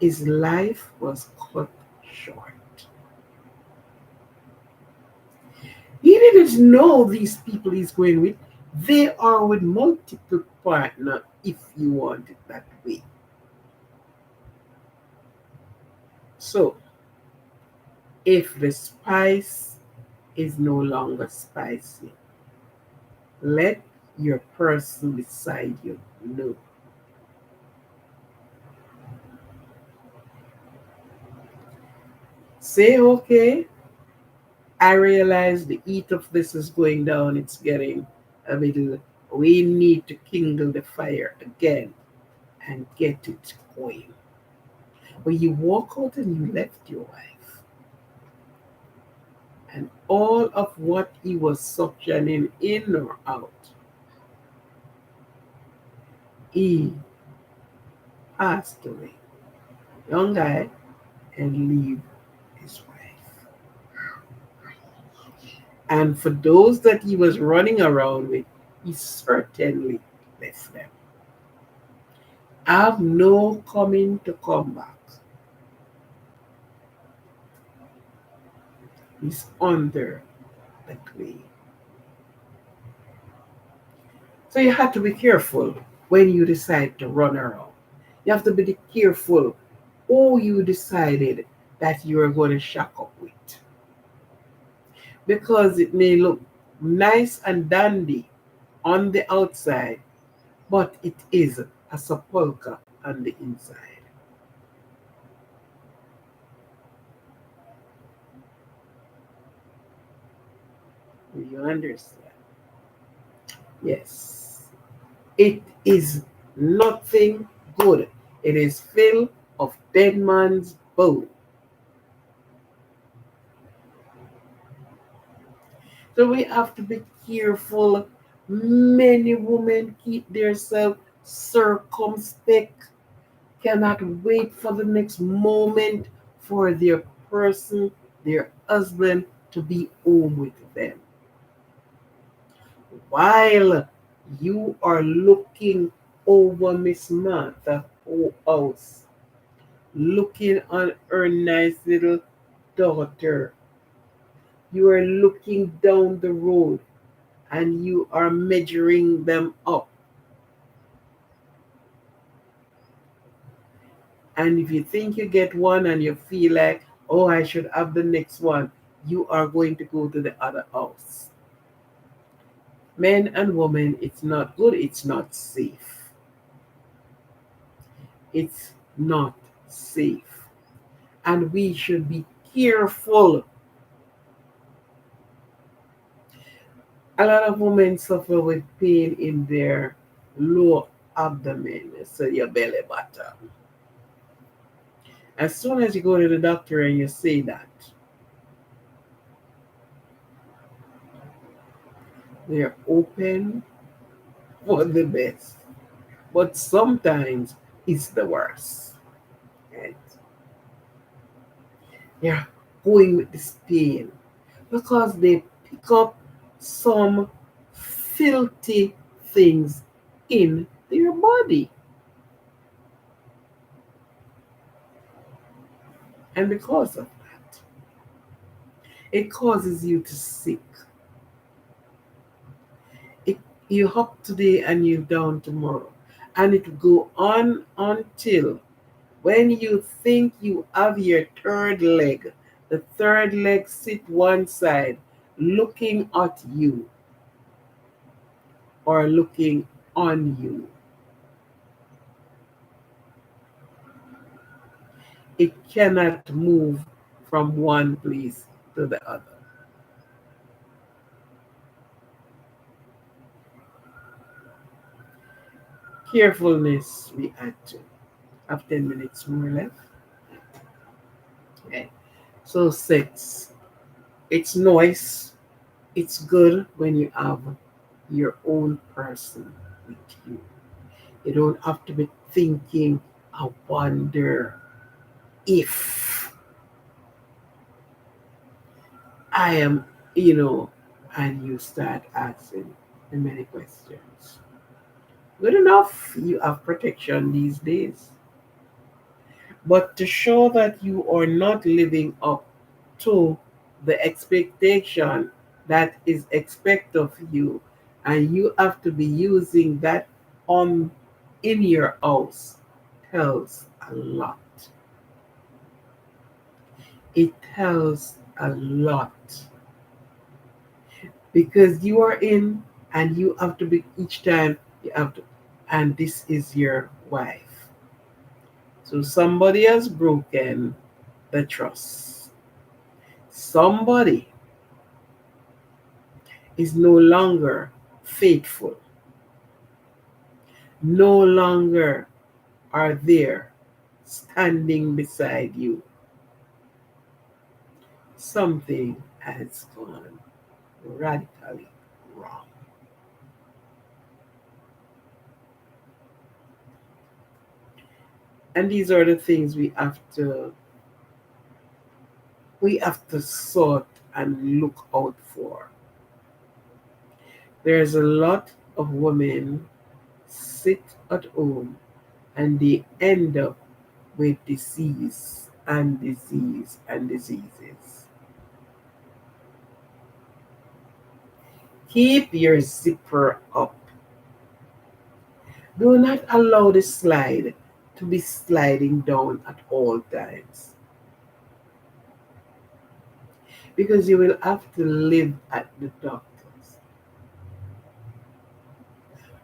His life was cut short. He didn't know these people he's going with. They are with multiple partner if you want it that way. So, if the spice is no longer spicy, let your person beside you know. Say, okay, I realize the heat of this is going down, it's getting a little, we need to kindle the fire again and get it going. When you walk out and you left your wife, and all of what he was suctioning in or out, he passed away. Young guy, and leave his wife. And for those that he was running around with, he certainly left them. Have no coming to come back. He's under the clay. So you have to be careful when you decide to run around. You have to be careful who you decided that you are going to shack up with. Because it may look nice and dandy on the outside, but it is a sepulcher on the inside. Do you understand? Yes. It is nothing good. It is filled of dead man's bone. So we have to be careful. Many women keep themselves circumspect, cannot wait for the next moment for their person, their husband, to be home with them. While you are looking over Miss Martha's whole house, looking on her nice little daughter, you are looking down the road and you are measuring them up. And if you think you get one and you feel like, oh, I should have the next one, you are going to go to the other house. Men and women, it's not good, it's not safe. It's not safe. And we should be careful. A lot of women suffer with pain in their lower abdomen, so your belly button. As soon as you go to the doctor and you say that, they're open for the best. But sometimes it's the worst. Right? They're going with this pain because they pick up some filthy things in their body. And because of that, it causes you to sick. It, you up today and you down tomorrow. And it will go on until when you think you have your third leg, the third leg sit one side looking at you or looking on you. It cannot move from one place to the other. Carefulness we add to. Have 10 minutes more left. Okay. So sex. It's nice. It's good when you have your own person with you. You don't have to be thinking, I wonder if I am, and you start asking the many questions. Good enough, you have protection these days. But to show that you are not living up to the expectation that is expected of you, and you have to be using that on in your house, tells a lot. It tells a lot because you are in and you have to be each time you have to, and this is your wife. So somebody has broken the trust. Somebody is no longer faithful, no longer are there standing beside you. Something has gone radically wrong. And these are the things we have to sort and look out for. There's a lot of women sit at home and they end up with disease and disease and diseases. Keep your zipper up. Do not allow the slide to be sliding down at all times because you will have to live at the doctor's.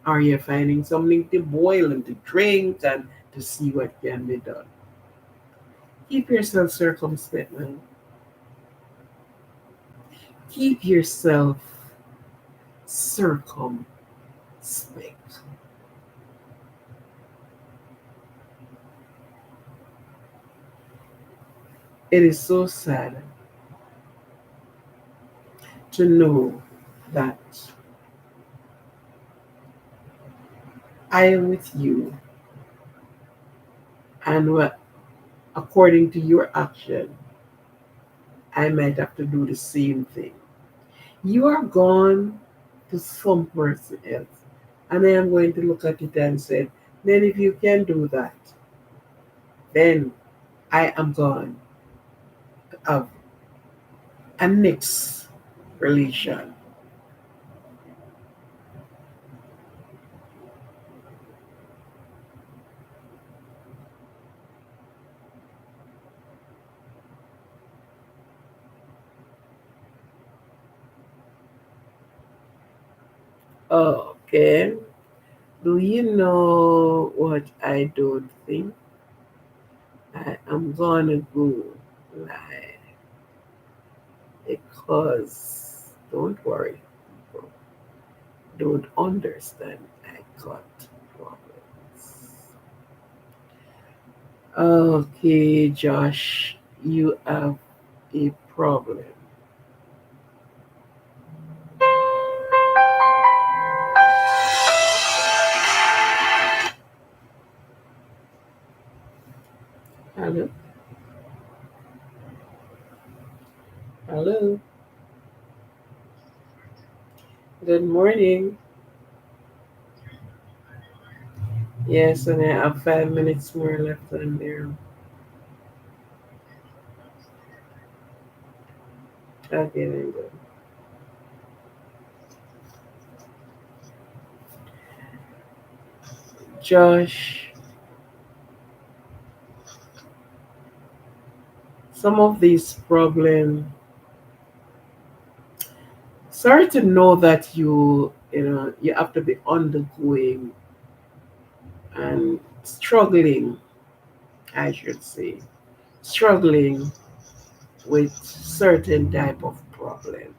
Are you finding something to boil and to drink and to see what can be done? Keep yourself circumspect, man. Keep yourself circumspect. It is so sad to know that I am with you and what, according to your action, I might have to do the same thing. You are gone to some person else. And I am going to look at it and say, then if you can do that, then I am gone to have a next relation. Okay. Do you know what I don't think? I am gonna go live because don't worry, people don't understand. I got problems. Okay, Josh, you have a problem. Hello, hello. Good morning. Yes, and I have 5 minutes more left on there. Okay, then good. Josh, some of these problems. Sorry to know that you have to be undergoing and struggling, I should say, struggling with certain type of problems,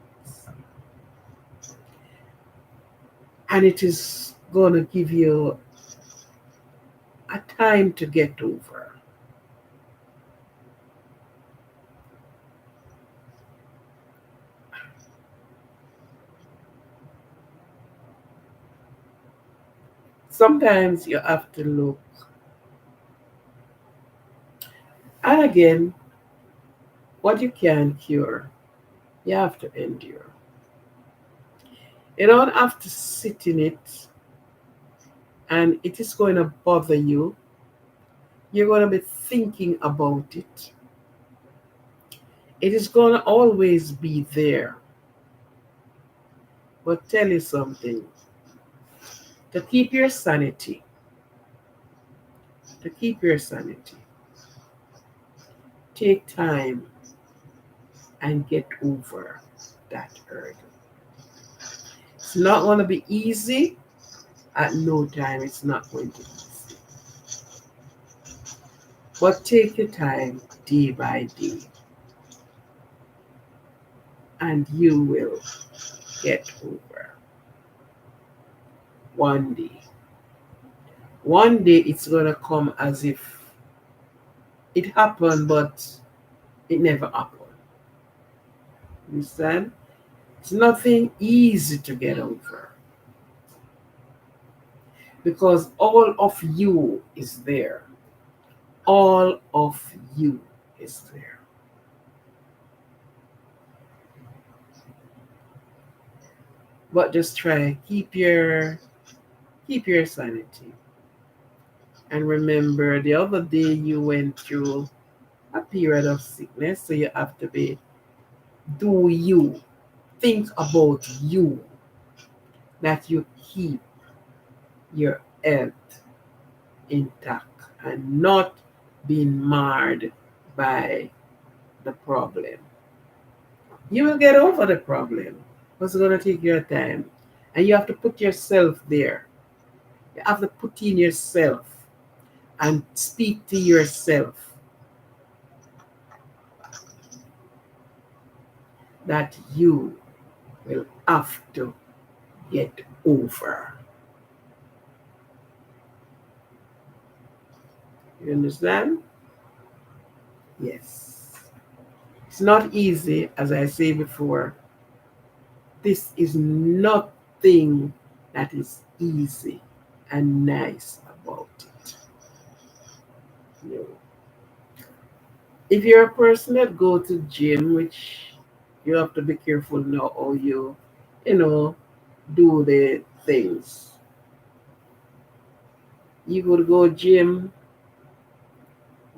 and it is going to give you a time to get over. Sometimes you have to look, and again, what you can cure, you have to endure. You don't have to sit in it, and it is going to bother you. You're going to be thinking about it. It is going to always be there. But tell you something, to keep your sanity, to keep your sanity, take time and get over that hurdle. It's not going to be easy. At no time, it's not going to be easy. But take your time day by day. and you will get over. One day. One day it's going to come as if it happened, but it never happened. Understand? It's nothing easy to get over because all of you is there. All of you is there. But just try keep your sanity. And remember the other day you went through a period of sickness, so you have to be do you. Think about you, that you keep your health intact and not being marred by the problem. You will get over the problem. It's going to take your time. And you have to put yourself there. You have to put in yourself and speak to yourself that you will have to get over. You understand? Yes. It's not easy, as I say before. This is nothing that is easy and nice about it. No. If you're a person that go to gym, which you have to be careful now how you know, do the things. You could go gym,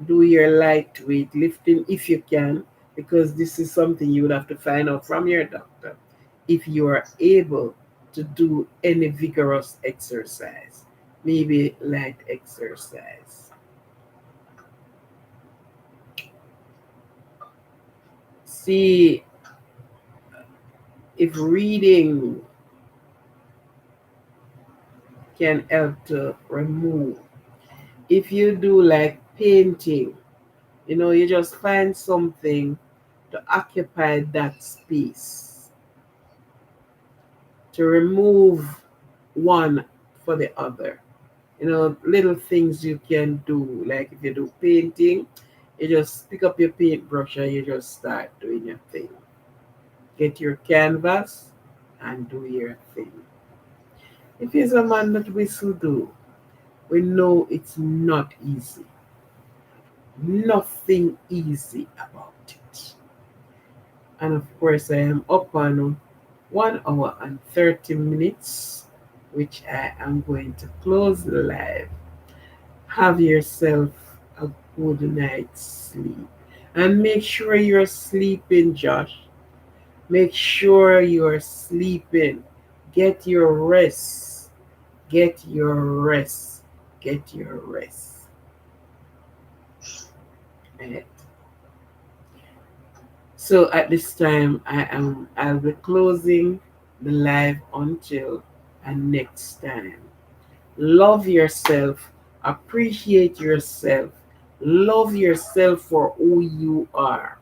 do your lightweight lifting if you can, because this is something you would have to find out from your doctor. If you are able to do any vigorous exercise, maybe light exercise. See if reading can help to remove. If you do like painting, you just find something to occupy that space, to remove one for the other. Little things you can do, like if you do painting, you just pick up your paintbrush and you just start doing your thing. Get your canvas and do your thing. If he's a man that whistle do, we know it's not easy. Nothing easy about it. And of course, I am up on 1 hour and 30 minutes, which I am going to close the live. Have yourself a good night's sleep. And make sure you're sleeping, Josh. Make sure you're sleeping. Get your rest. Get your rest. Get your rest. Right. So at this time, I'll be closing the live until next time. Love yourself, appreciate yourself, love yourself for who you are.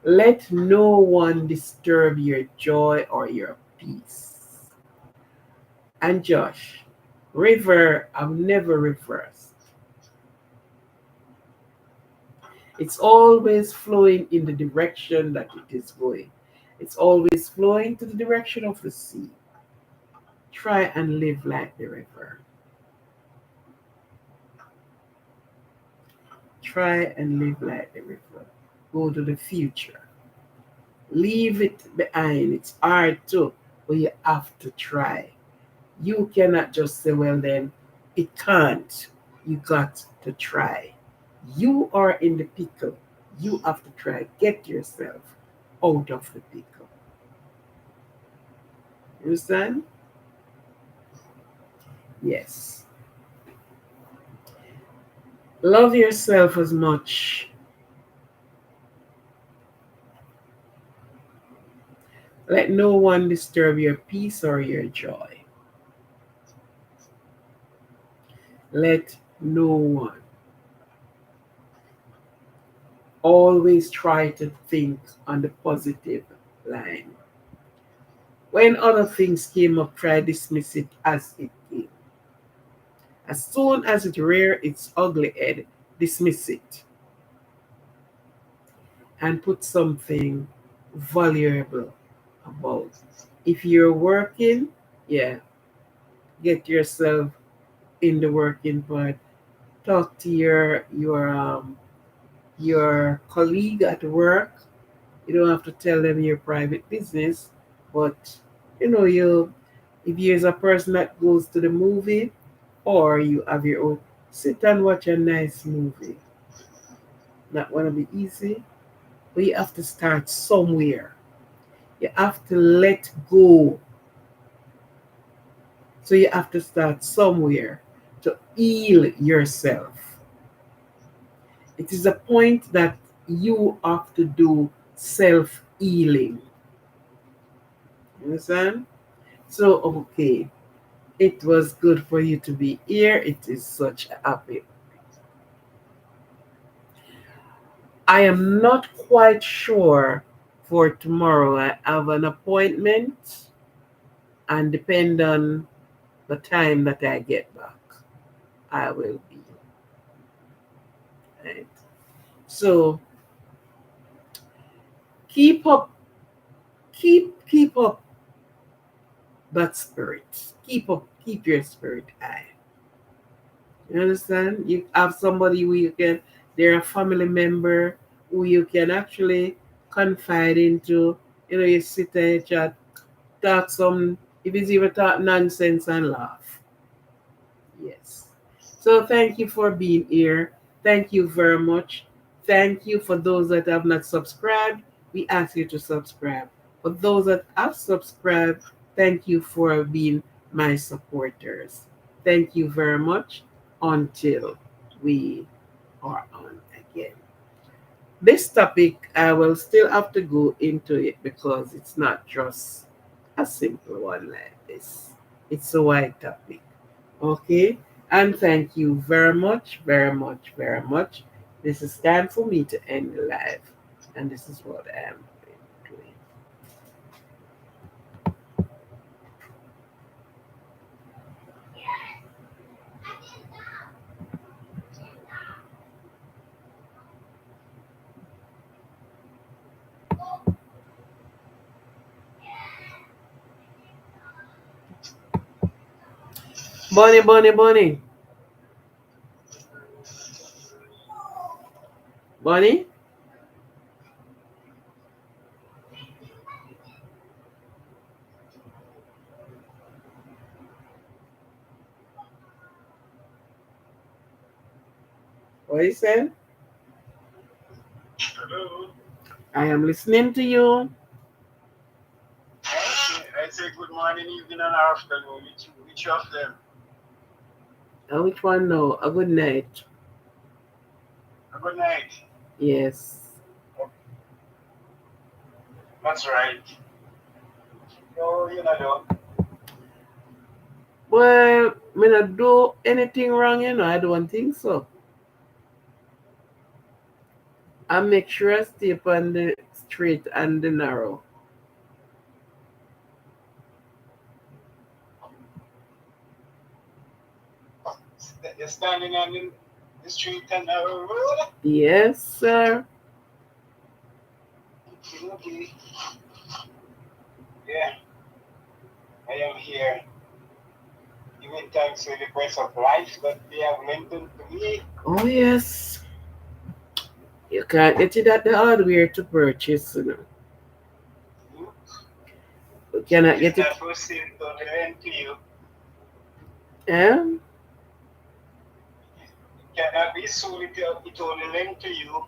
Let no one disturb your joy or your peace. And Josh, river, I've never reversed. It's always flowing in the direction that it is going. It's always flowing to the direction of the sea. Try and live like the river. Try and live like the river. Go to the future. Leave it behind. It's hard too, but you have to try. You cannot just say, well, then it can't. You got to try. You are in the pickle. You have to try. Get yourself out of the pickle. You understand? Yes. Love yourself as much. Let no one disturb your peace or your joy. Let no one. Always try to think on the positive. line. When other things came up, try dismiss it as it came. As soon as it rear its ugly head, dismiss it and put something valuable about. If you're working, yeah, get yourself in the working part. Talk to your colleague at work. You don't have to tell them your private business, but you if you're a person that goes to the movie or you have your own, sit and watch a nice movie. Not gonna be easy, but you have to start somewhere. You have to let go. So you have to start somewhere to heal yourself. It is a point that you have to do self healing. Understand? So, okay, it was good for you to be here. It is such a happy. I am not quite sure for tomorrow. I have an appointment and depend on the time that I get back, I will be. Right? So keep up, keep up that spirit. Keep your spirit high. You understand? You have somebody who you can, they're a family member who you can actually confide into. You sit there and chat, talk some, if it's even talk nonsense and laugh. Yes. So thank you for being here. Thank you very much. Thank you for those that have not subscribed. We ask you to subscribe. For those that have subscribed, thank you for being my supporters. Thank you very much until we are on again. This topic, I will still have to go into it because it's not just a simple one like this. It's a wide topic. Okay? And thank you very much, very much, very much. This is time for me to end the live. And this is what I am doing. Bunny, bunny, bunny. Bunny? What you said? Hello. I am listening to you. Okay, I say good morning, evening, and afternoon. Which of them? Which one? No. A good night. A good night. Yes. Oh, that's right. No, you know. Well, me not do anything wrong. I don't think so. I make sure I stay on the straight and the narrow. You're standing on the street and the road. Yes, sir. Okay, okay. Yeah, I am here. Giving thanks for the grace of life that they have lent unto me. Oh, yes. You can't get it at the hardware to purchase. Hmm? You It cannot is get it. not for sale, it only lent to you. Yeah, It cannot be sold, it only lent to you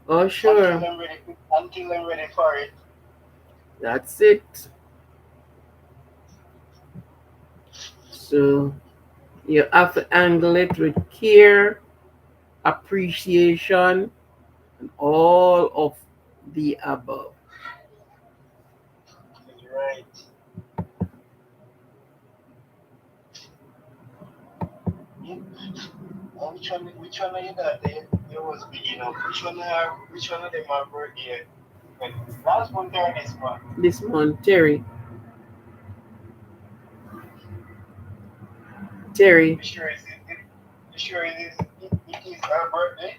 oh until sure. I'm ready for it. That's it. So you have to angle it with care, appreciation, and all of the above. That's right. Yeah. Which one are you got there? You was beginning of which one of them are birthday? But last month or this month? This month, Terry. Terry. You sure it is her birthday?